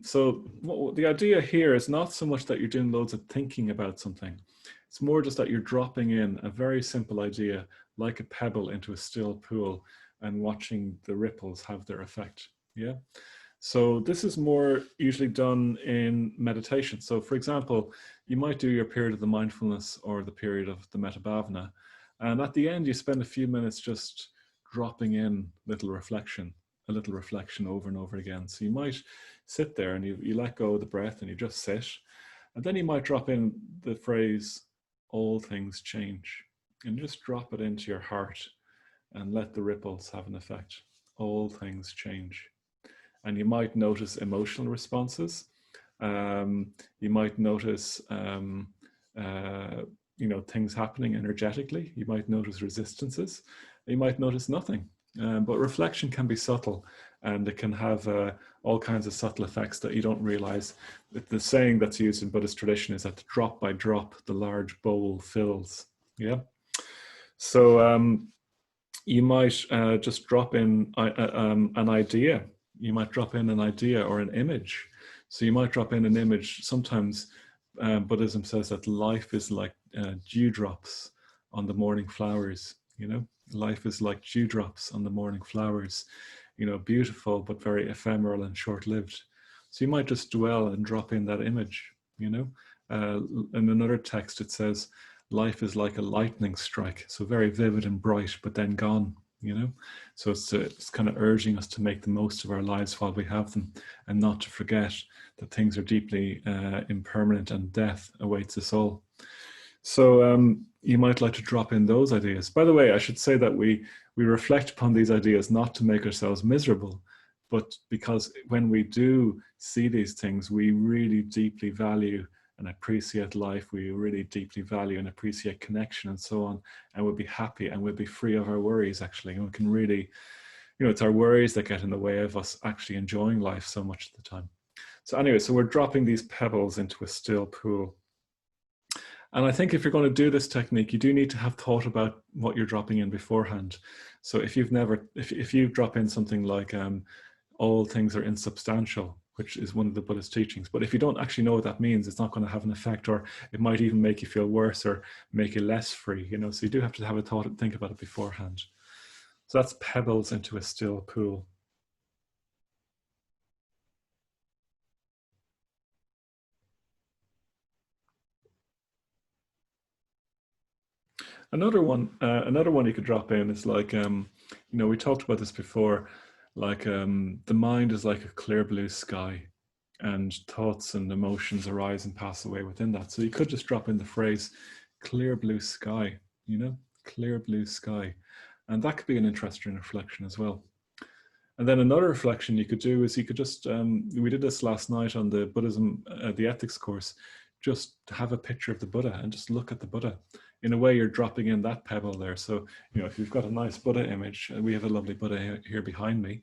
So the idea here is not so much that you're doing loads of thinking about something. It's more just that you're dropping in a very simple idea, like a pebble into a still pool, and watching the ripples have their effect. Yeah. So this is more usually done in meditation. So for example, you might do your period of the mindfulness or the period of the metta bhavana. And at the end, you spend a few minutes just dropping in a little reflection over and over again. So you might sit there and you let go of the breath and you just sit. And then you might drop in the phrase, all things change, and just drop it into your heart and let the ripples have an effect. All things change. And you might notice emotional responses. You might notice, things happening energetically. You might notice resistances. You might notice nothing. But reflection can be subtle, and it can have all kinds of subtle effects that you don't realize. The saying that's used in Buddhist tradition is that drop by drop, the large bowl fills. Yeah. So you might just drop in an idea. You might drop in an idea or an image. So you might drop in an image. Sometimes Buddhism says that life is like dewdrops on the morning flowers, you know, life is like dewdrops on the morning flowers, you know, beautiful, but very ephemeral and short-lived. So you might just dwell and drop in that image, you know. In another text, it says, life is like a lightning strike. So very vivid and bright, but then gone, you know. So it's kind of urging us to make the most of our lives while we have them, and not to forget that things are deeply impermanent and death awaits us all. So you might like to drop in those ideas. By the way, I should say that we reflect upon these ideas not to make ourselves miserable, but because when we do see these things, we really deeply value and appreciate life. We really deeply value and appreciate connection and so on, and we'll be happy and we'll be free of our worries, actually. And we can really, you know, it's our worries that get in the way of us actually enjoying life so much of the time. So anyway, so we're dropping these pebbles into a still pool. And I think if you're going to do this technique, you do need to have thought about what you're dropping in beforehand. So if you've never, if you drop in something like all things are insubstantial, which is one of the Buddhist teachings, but if you don't actually know what that means, it's not going to have an effect, or it might even make you feel worse or make you less free, you know. So you do have to have a thought and think about it beforehand. So that's pebbles into a still pool. Another one you could drop in is like, you know, we talked about this before, like the mind is like a clear blue sky, and thoughts and emotions arise and pass away within that. So you could just drop in the phrase clear blue sky, you know, clear blue sky. And that could be an interesting reflection as well. And then another reflection you could do is you could just, we did this last night on the Buddhism, the ethics course, just have a picture of the Buddha and just look at the Buddha. In a way, you're dropping in that pebble there. So, you know, if you've got a nice Buddha image, we have a lovely Buddha here behind me,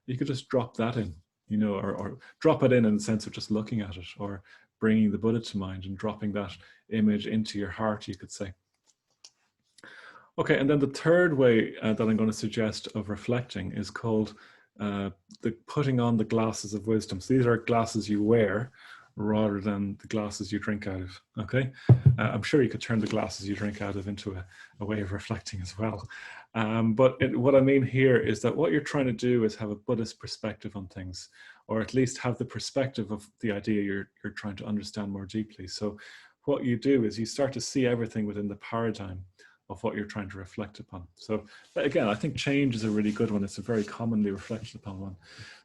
you could just drop that in, you know, or drop it in the sense of just looking at it, or bringing the Buddha to mind and dropping that image into your heart, you could say. Okay, and then the third way that I'm going to suggest of reflecting is called the putting on the glasses of wisdom. So these are glasses you wear rather than the glasses you drink out of, okay? I'm sure you could turn the glasses you drink out of into a way of reflecting as well. But what I mean here is that what you're trying to do is have a Buddhist perspective on things, or at least have the perspective of the idea you're trying to understand more deeply. So what you do is you start to see everything within the paradigm of what you're trying to reflect upon. So again, I think change is a really good one. It's a very commonly reflected upon one.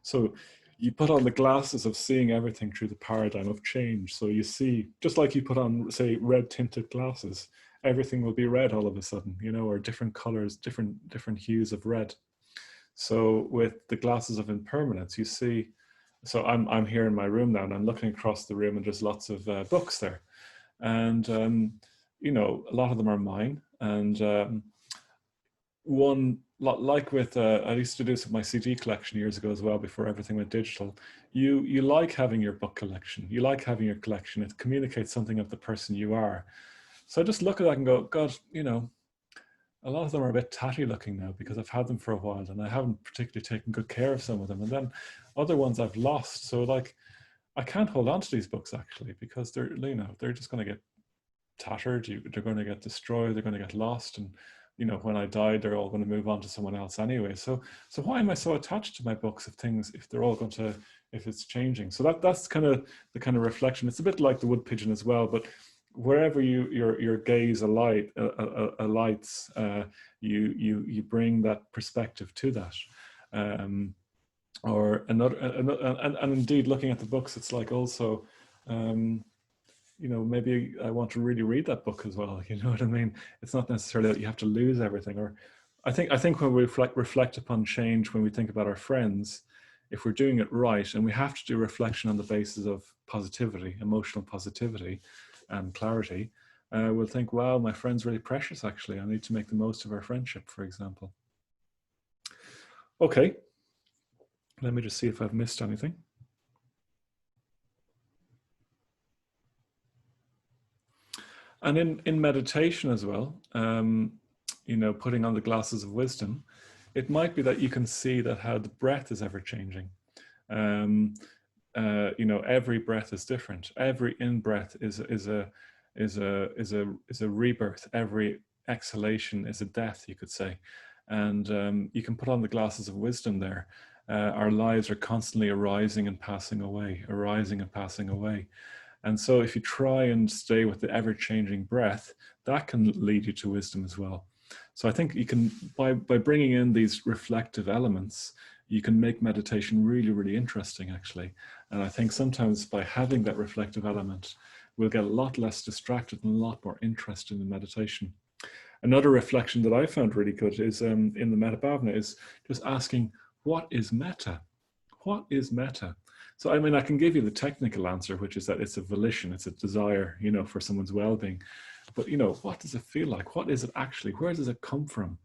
So you put on the glasses of seeing everything through the paradigm of change. So you see, just like you put on, say, red tinted glasses, everything will be red all of a sudden, you know, or different colors, different hues of red. So with the glasses of impermanence, you see, so I'm here in my room now and I'm looking across the room and there's lots of books there. And, you know, a lot of them are mine. And one, like with, I used to do this with my CD collection years ago as well, before everything went digital. You like having your book collection. You like having your collection. It communicates something of the person you are. So I just look at that and go, God, you know, a lot of them are a bit tatty looking now because I've had them for a while and I haven't particularly taken good care of some of them. And then other ones I've lost. So like, I can't hold on to these books actually, because they're, you know, they're just going to get tattered, they're going to get destroyed, they're going to get lost, and you know, when I die, they're all going to move on to someone else anyway. So why am I so attached to my books if they're all going to, if it's changing? So that's kind of the kind of reflection. It's a bit like the wood pigeon as well, but wherever your gaze alights, you bring that perspective to that. Or another, and indeed, looking at the books, it's like also, you know, maybe I want to really read that book as well. You know what I mean? It's not necessarily that you have to lose everything. Or I think when we reflect upon change, when we think about our friends, if we're doing it right, and we have to do reflection on the basis of positivity, emotional positivity and clarity, we'll think, wow, my friend's really precious, actually. I need to make the most of our friendship, for example. Okay, let me just see if I've missed anything. And in meditation as well, you know, putting on the glasses of wisdom, it might be that you can see that how the breath is ever changing. you know, every breath is different. Every in-breath is a rebirth. Every exhalation is a death, you could say. And you can put on the glasses of wisdom there. Our lives are constantly arising and passing away, arising and passing away. And so if you try and stay with the ever-changing breath, that can lead you to wisdom as well. So I think you can, by bringing in these reflective elements, you can make meditation really, really interesting, actually. And I think sometimes by having that reflective element, we'll get a lot less distracted and a lot more interested in meditation. Another reflection that I found really good is in the Metta Bhavana is just asking, what is metta? What is metta? So, I mean, I can give you the technical answer, which is that it's a volition, it's a desire, you know, for someone's well-being. But, you know, what does it feel like? What is it actually? Where does it come from?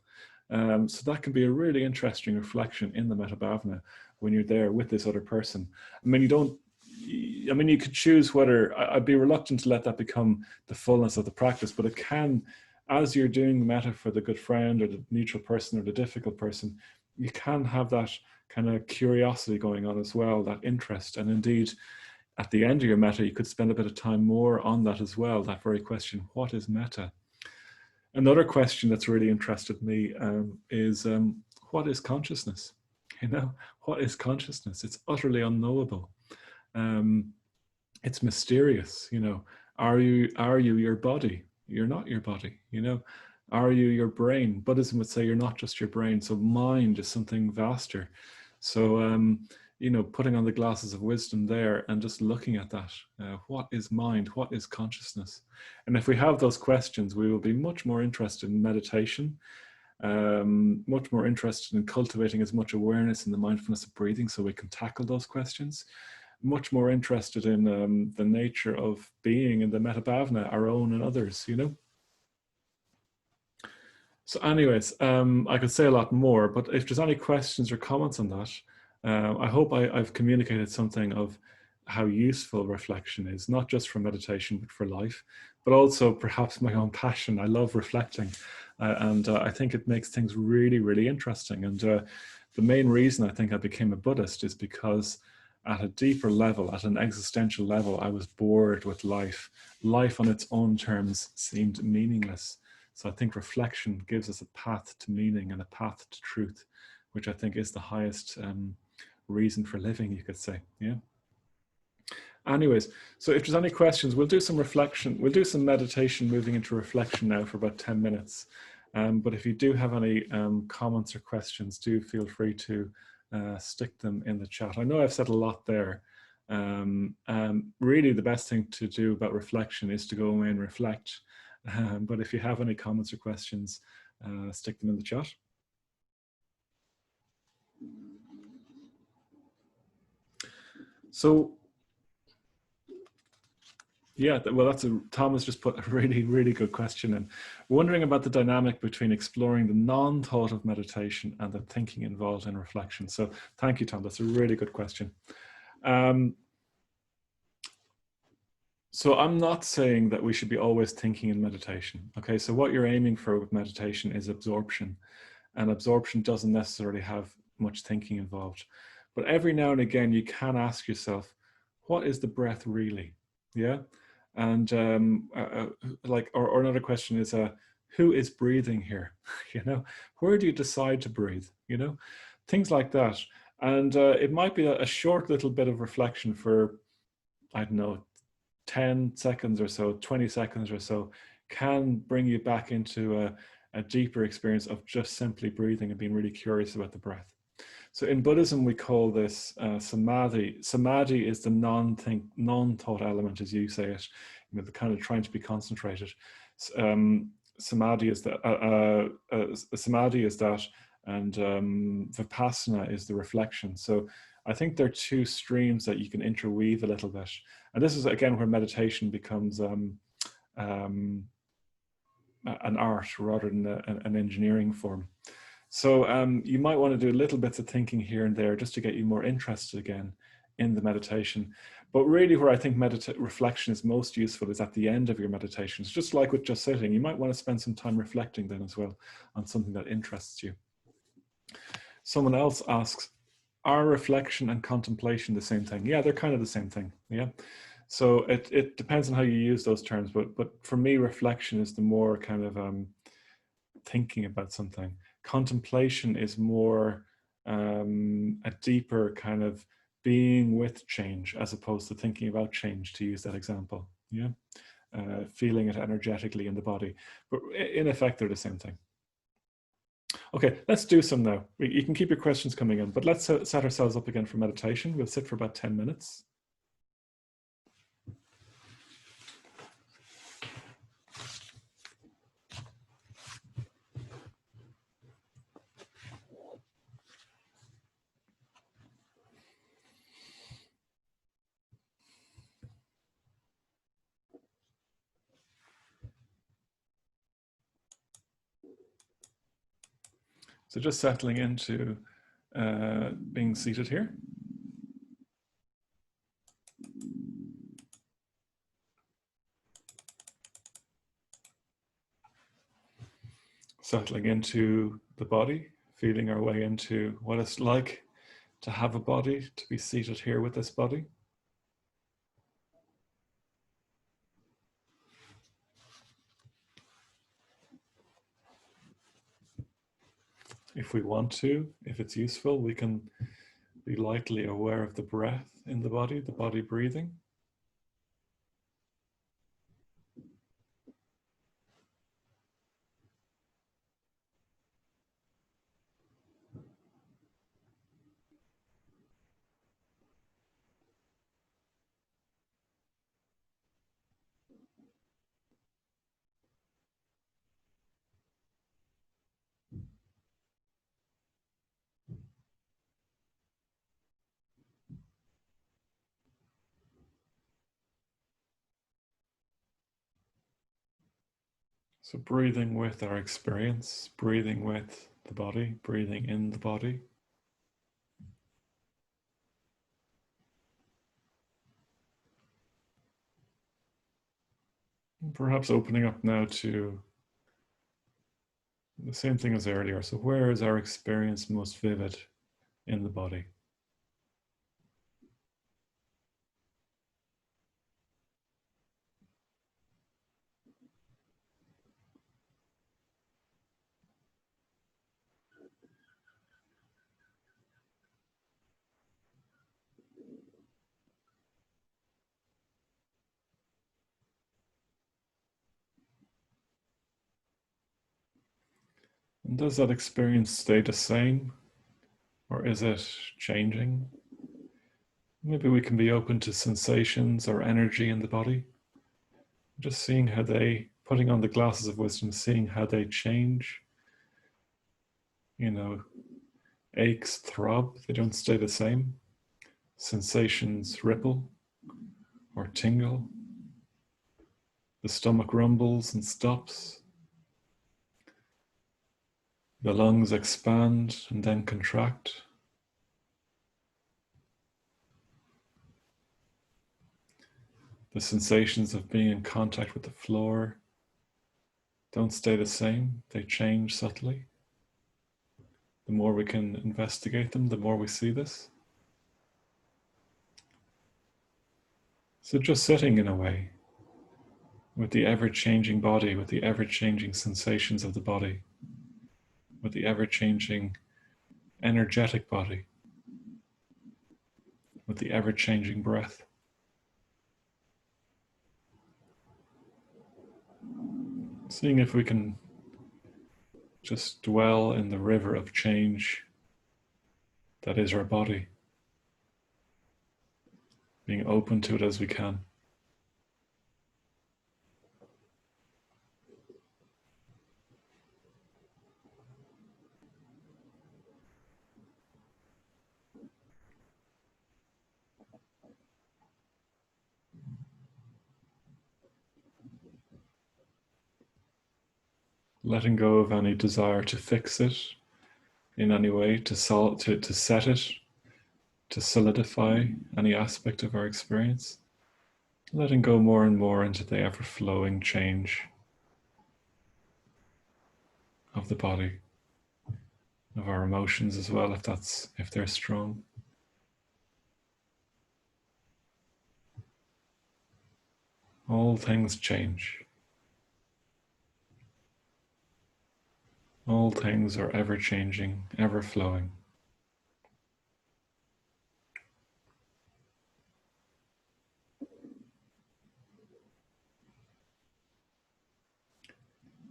So that can be a really interesting reflection in the Metta Bhavana when you're there with this other person. I mean, you could choose whether, I'd be reluctant to let that become the fullness of the practice, but it can, as you're doing metta for the good friend or the neutral person or the difficult person, you can have that kind of curiosity going on as well, that interest. And indeed, at the end of your metta, you could spend a bit of time more on that as well, that very question, what is metta? Another question that's really interested me is what is consciousness? You know, what is consciousness? It's utterly unknowable. It's mysterious. You know, are you your body? You're not your body. You know, are you your brain? Buddhism would say you're not just your brain. So mind is something vaster. So you know, putting on the glasses of wisdom there and just looking at that. What is mind? What is consciousness? And if we have those questions, we will be much more interested in meditation, much more interested in cultivating as much awareness in the mindfulness of breathing so we can tackle those questions, much more interested in the nature of being in the Metta Bhavana, our own and others, you know? So anyways, I could say a lot more, but if there's any questions or comments on that, I hope I've communicated something of how useful reflection is, not just for meditation, but for life, but also perhaps my own passion. I love reflecting, and I think it makes things really, really interesting. And the main reason I think I became a Buddhist is because at a deeper level, at an existential level, I was bored with life. Life on its own terms seemed meaningless. So I think reflection gives us a path to meaning and a path to truth, which I think is the highest reason for living, you could say. Yeah. Anyways, so if there's any questions, we'll do some reflection. We'll do some meditation moving into reflection now for about 10 minutes. But if you do have any comments or questions, do feel free to stick them in the chat. I know I've said a lot there. Really, the best thing to do about reflection is to go away and reflect. But if you have any comments or questions, stick them in the chat. So, yeah, well, Thomas just put a really, really good question in. Wondering about the dynamic between exploring the non-thought of meditation and the thinking involved in reflection. So thank you, Tom. That's a really good question. So I'm not saying that we should be always thinking in meditation. Okay, so what you're aiming for with meditation is absorption. And absorption doesn't necessarily have much thinking involved. But every now and again, you can ask yourself, what is the breath really? Yeah. And or another question is, who is breathing here? You know, where do you decide to breathe? You know, things like that. And it might be a short little bit of reflection for, I don't know, 10 seconds or so, 20 seconds or so, can bring you back into a deeper experience of just simply breathing and being really curious about the breath. So in Buddhism, we call this samadhi. Samadhi is the non-thought element, as you say it, you know, the kind of trying to be concentrated. Samadhi is that, and vipassana is the reflection. So I think there are two streams that you can interweave a little bit. And this is, again, where meditation becomes an art rather than an engineering form. So you might want to do little bits of thinking here and there just to get you more interested again in the meditation. But really where I think reflection is most useful is at the end of your meditations. Just like with just sitting, you might want to spend some time reflecting then as well on something that interests you. Someone else asks, are reflection and contemplation the same thing? Yeah, they're kind of the same thing. Yeah. So it depends on how you use those terms, but for me, reflection is the more kind of thinking about something. Contemplation is more a deeper kind of being with change, as opposed to thinking about change, to use that example. Yeah. Feeling it energetically in the body. But in effect, they're the same thing. Okay, let's do some now. You can keep your questions coming in, but let's set ourselves up again for meditation. We'll sit for about 10 minutes. So just settling into being seated here. Settling into the body, feeling our way into what it's like to have a body, to be seated here with this body. If we want to, if it's useful, we can be lightly aware of the breath in the body breathing. So breathing with our experience, breathing with the body, breathing in the body. And perhaps opening up now to the same thing as earlier. So where is our experience most vivid in the body? And does that experience stay the same, or is it changing? Maybe we can be open to sensations or energy in the body. Just seeing how they, putting on the glasses of wisdom, seeing how they change. You know, aches throb, they don't stay the same. Sensations ripple or tingle. The stomach rumbles and stops. The lungs expand and then contract. The sensations of being in contact with the floor don't stay the same, they change subtly. The more we can investigate them, the more we see this. So just sitting in a way, with the ever-changing body, with the ever-changing sensations of the body, with the ever-changing energetic body, with the ever-changing breath. Seeing if we can just dwell in the river of change that is our body, being open to it as we can. Letting go of any desire to fix it in any way, to set it, to solidify any aspect of our experience. Letting go more and more into the ever-flowing change of the body, of our emotions as well, if they're strong. All things change. All things are ever changing, ever flowing.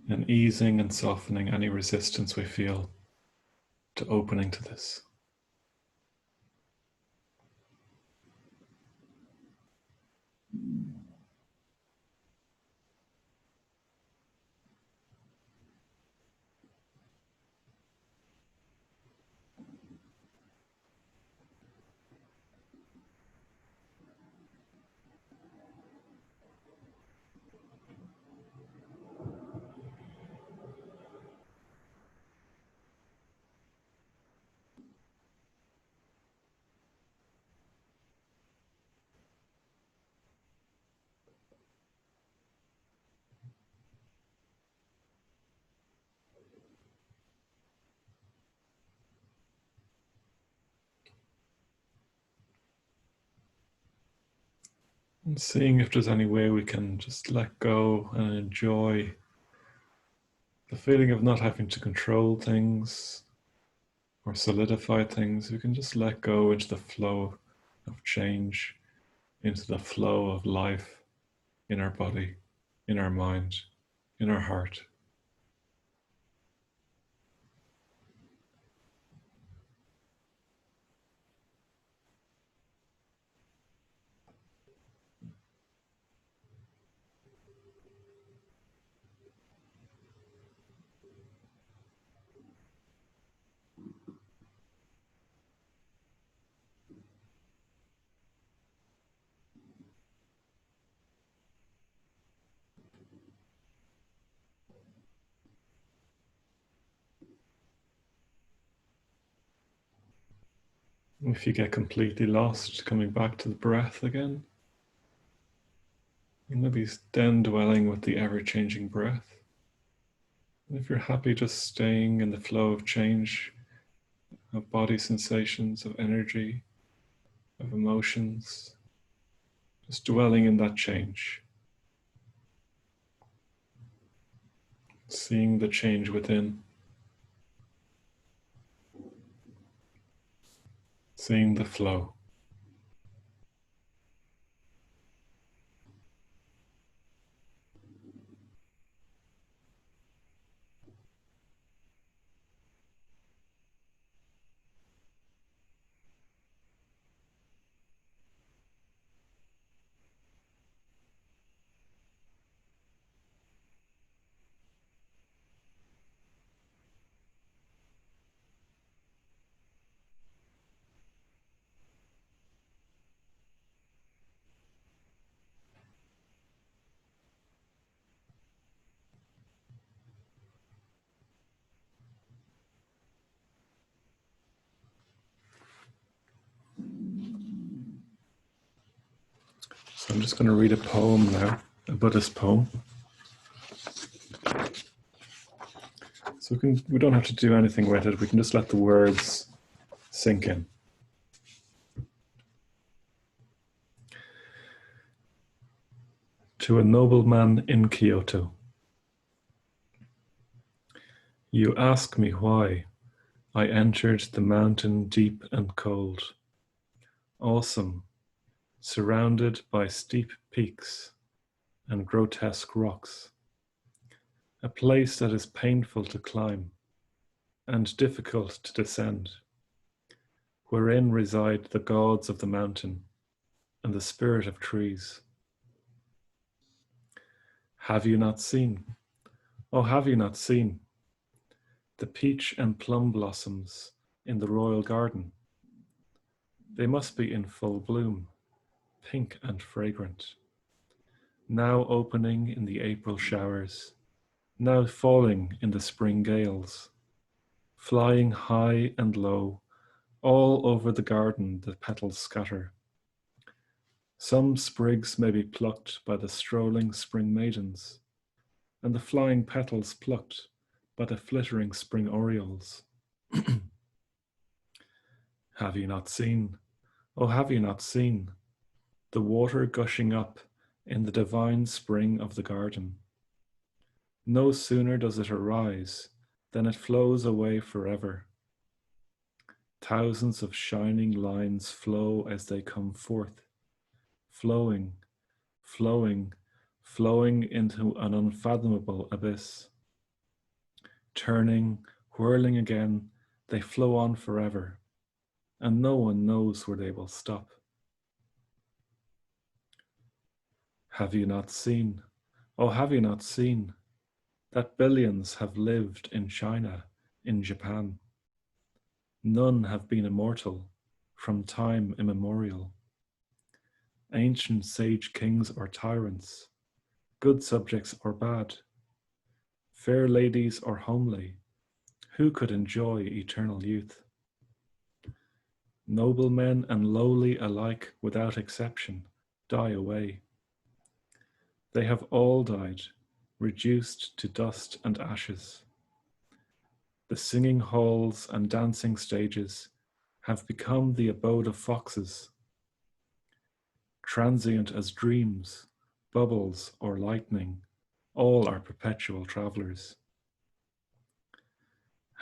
And easing and softening any resistance we feel to opening to this. And seeing if there's any way we can just let go and enjoy the feeling of not having to control things or solidify things. We can just let go into the flow of change, into the flow of life in our body, in our mind, in our heart. If you get completely lost, coming back to the breath again, and maybe then dwelling with the ever-changing breath. And if you're happy just staying in the flow of change, of body sensations, of energy, of emotions, just dwelling in that change, seeing the change within, seeing the flow. So I'm just going to read a poem now, a Buddhist poem. So we don't have to do anything with it. We can just let the words sink in. To a nobleman in Kyoto. You ask me why I entered the mountain deep and cold, awesome, surrounded by steep peaks and grotesque rocks, a place that is painful to climb and difficult to descend, wherein reside the gods of the mountain and the spirit of trees. Have you not seen, oh have you not seen, the peach and plum blossoms in the royal garden? They must be in full bloom, pink and fragrant, now opening in the April showers, now falling in the spring gales, flying high and low, all over the garden the petals scatter. Some sprigs may be plucked by the strolling spring maidens, and the flying petals plucked by the flittering spring orioles. Have you not seen, oh have you not seen, the water gushing up in the divine spring of the garden. No sooner does it arise than it flows away forever. Thousands of shining lines flow as they come forth, flowing, flowing, flowing into an unfathomable abyss. Turning, whirling again, they flow on forever, and no one knows where they will stop. Have you not seen, oh have you not seen, that billions have lived in China, in Japan? None have been immortal from time immemorial. Ancient sage kings or tyrants, good subjects or bad, fair ladies or homely, who could enjoy eternal youth? Noblemen and lowly alike, without exception, die away. They have all died, reduced to dust and ashes. The singing halls and dancing stages have become the abode of foxes. Transient as dreams, bubbles or lightning, all are perpetual travelers.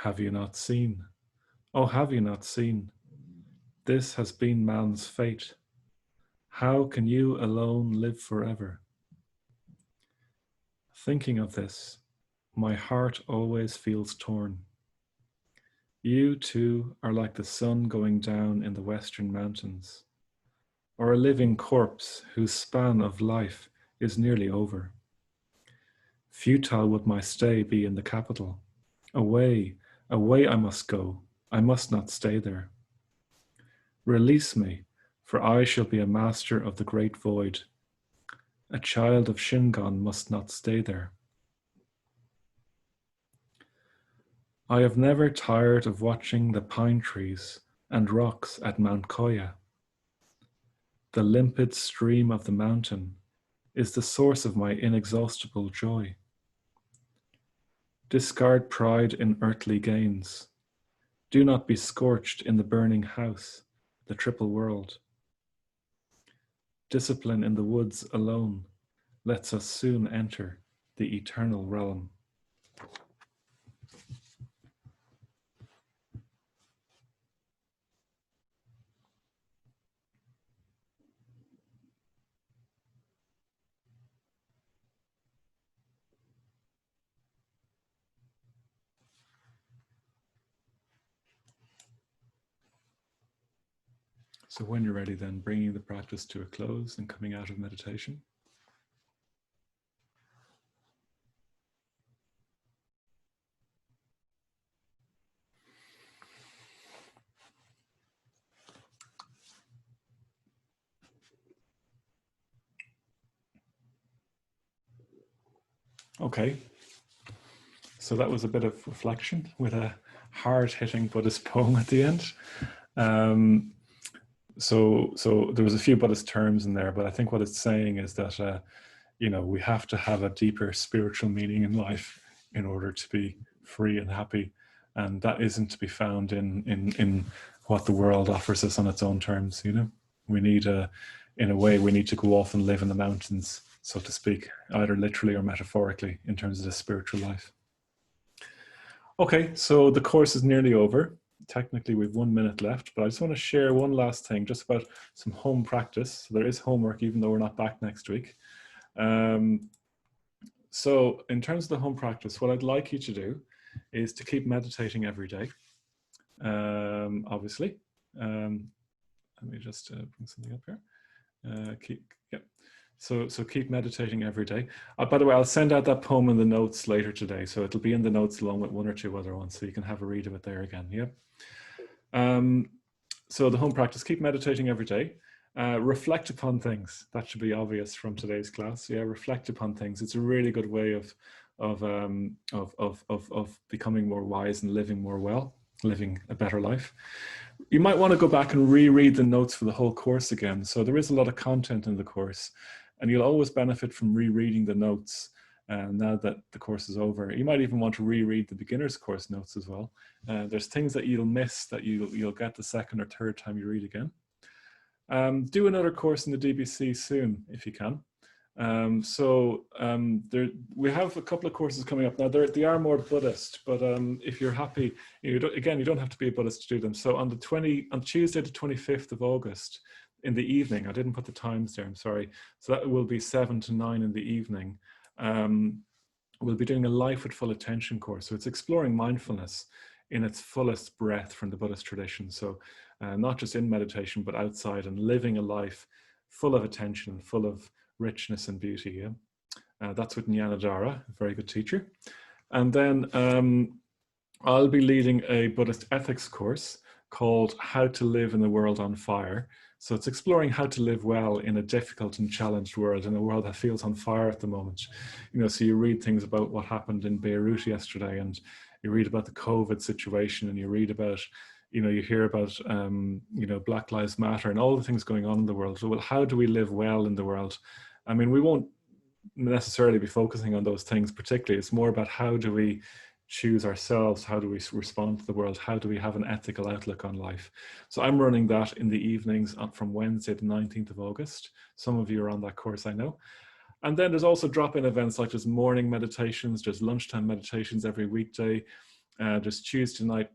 Have you not seen? Oh, have you not seen? This has been man's fate. How can you alone live forever? Thinking of this, my heart always feels torn. You too are like the sun going down in the western mountains, or a living corpse whose span of life is nearly over. Futile would my stay be in the capital. Away, away I must go. I must not stay there. Release me, for I shall be a master of the great void. A child of Shingon must not stay there. I have never tired of watching the pine trees and rocks at Mount Koya. The limpid stream of the mountain is the source of my inexhaustible joy. Discard pride in earthly gains. Do not be scorched in the burning house, the triple world. Discipline in the woods alone lets us soon enter the eternal realm. So when you're ready, then bringing the practice to a close and coming out of meditation. Okay, so that was a bit of reflection with a hard-hitting Buddhist poem at the end. So there was a few Buddhist terms in there, but I think what it's saying is that we have to have a deeper spiritual meaning in life in order to be free and happy, and that isn't to be found in what the world offers us on its own terms. We need in a way, we need to go off and live in the mountains, so to speak, either literally or metaphorically, in terms of the spiritual life. Okay, so the course is nearly over. Technically, we have 1 minute left, but I just want to share one last thing just about some home practice. So there is homework, even though we're not back next week. So in terms of the home practice, what I'd like you to do is to keep meditating every day, obviously. Let me just bring something up here. So keep meditating every day. By the way, I'll send out that poem in the notes later today, so it'll be in the notes along with one or two other ones, so you can have a read of it there again. So the home practice: keep meditating every day. Reflect upon things. That should be obvious from today's class. Reflect upon things. It's a really good way of becoming more wise and living more well, living a better life. You might want to go back and reread the notes for the whole course again. So there is a lot of content in the course, and you'll always benefit from rereading the notes now that the course is over. You might even want to reread the beginner's course notes as well. There's things that you'll miss that you'll get the second or third time you read again. Do another course in the DBC soon if you can. We have a couple of courses coming up now. They are more Buddhist, but if you're happy, you don't have to be a Buddhist to do them. So on Tuesday, the 25th of August, in the evening, I didn't put the times there, I'm sorry. So that will be 7 to 9 in the evening. We'll be doing a Life with Full Attention course. So it's exploring mindfulness in its fullest breadth from the Buddhist tradition. So not just in meditation, but outside, and living a life full of attention, full of richness and beauty. Yeah, that's with Nyanadhara, a very good teacher. And then I'll be leading a Buddhist ethics course called How to Live in a World on Fire. So it's exploring how to live well in a difficult and challenged world, in a world that feels on fire at the moment. So you read things about what happened in Beirut yesterday, and you read about the COVID situation, and you read about, you hear about, Black Lives Matter and all the things going on in the world. So, well, how do we live well in the world? I mean, we won't necessarily be focusing on those things particularly. It's more about how do we choose ourselves, how do we respond to the world, how do we have an ethical outlook on life. So I'm running that in the evenings from Wednesday the 19th of August. Some of you are on that course, I know. And then there's also drop-in events, like there's morning meditations, there's lunchtime meditations every weekday. There's Tuesday night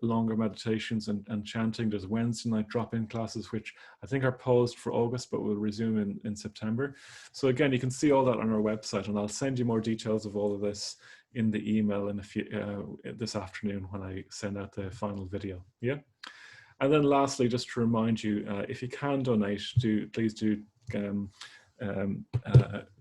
longer meditations and chanting. There's Wednesday night drop-in classes, which I think are paused for August, but will resume in September. So again, you can see all that on our website, and I'll send you more details of all of this in the email in this afternoon when I send out the final video. Yeah. And then lastly, just to remind you, if you can donate, please do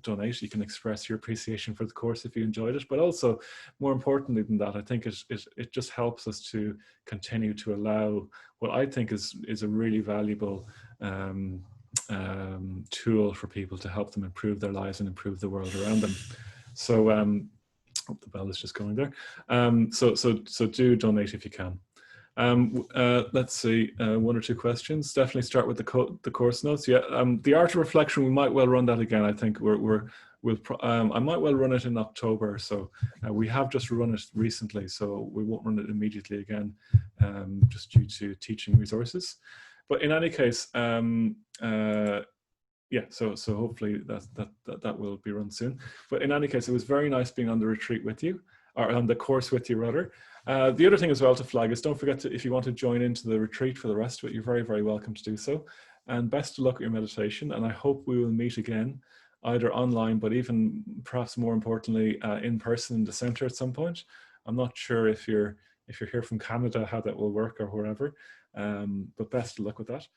donate. You can express your appreciation for the course if you enjoyed it, but also more importantly than that, I think it just helps us to continue to allow what I think is a really valuable tool for people to help them improve their lives and improve the world around them. So oh, the bell is just going there. So do donate if you can. Let's see, one or two questions. Definitely start with the course notes. Yeah, the art of reflection, we might well run that again. I think I might well run it in October. So we have just run it recently, so we won't run it immediately again, just due to teaching resources. But in any case, yeah, so hopefully that will be run soon. But in any case, it was very nice being on the retreat with you, or on the course with you rather. The other thing as well to flag is, don't forget to, if you want to join into the retreat for the rest of it, you're very, very welcome to do so. And best of luck with your meditation. And I hope we will meet again, either online, but even perhaps more importantly, in person in the centre at some point. I'm not sure if you're here from Canada, how that will work or wherever, but best of luck with that.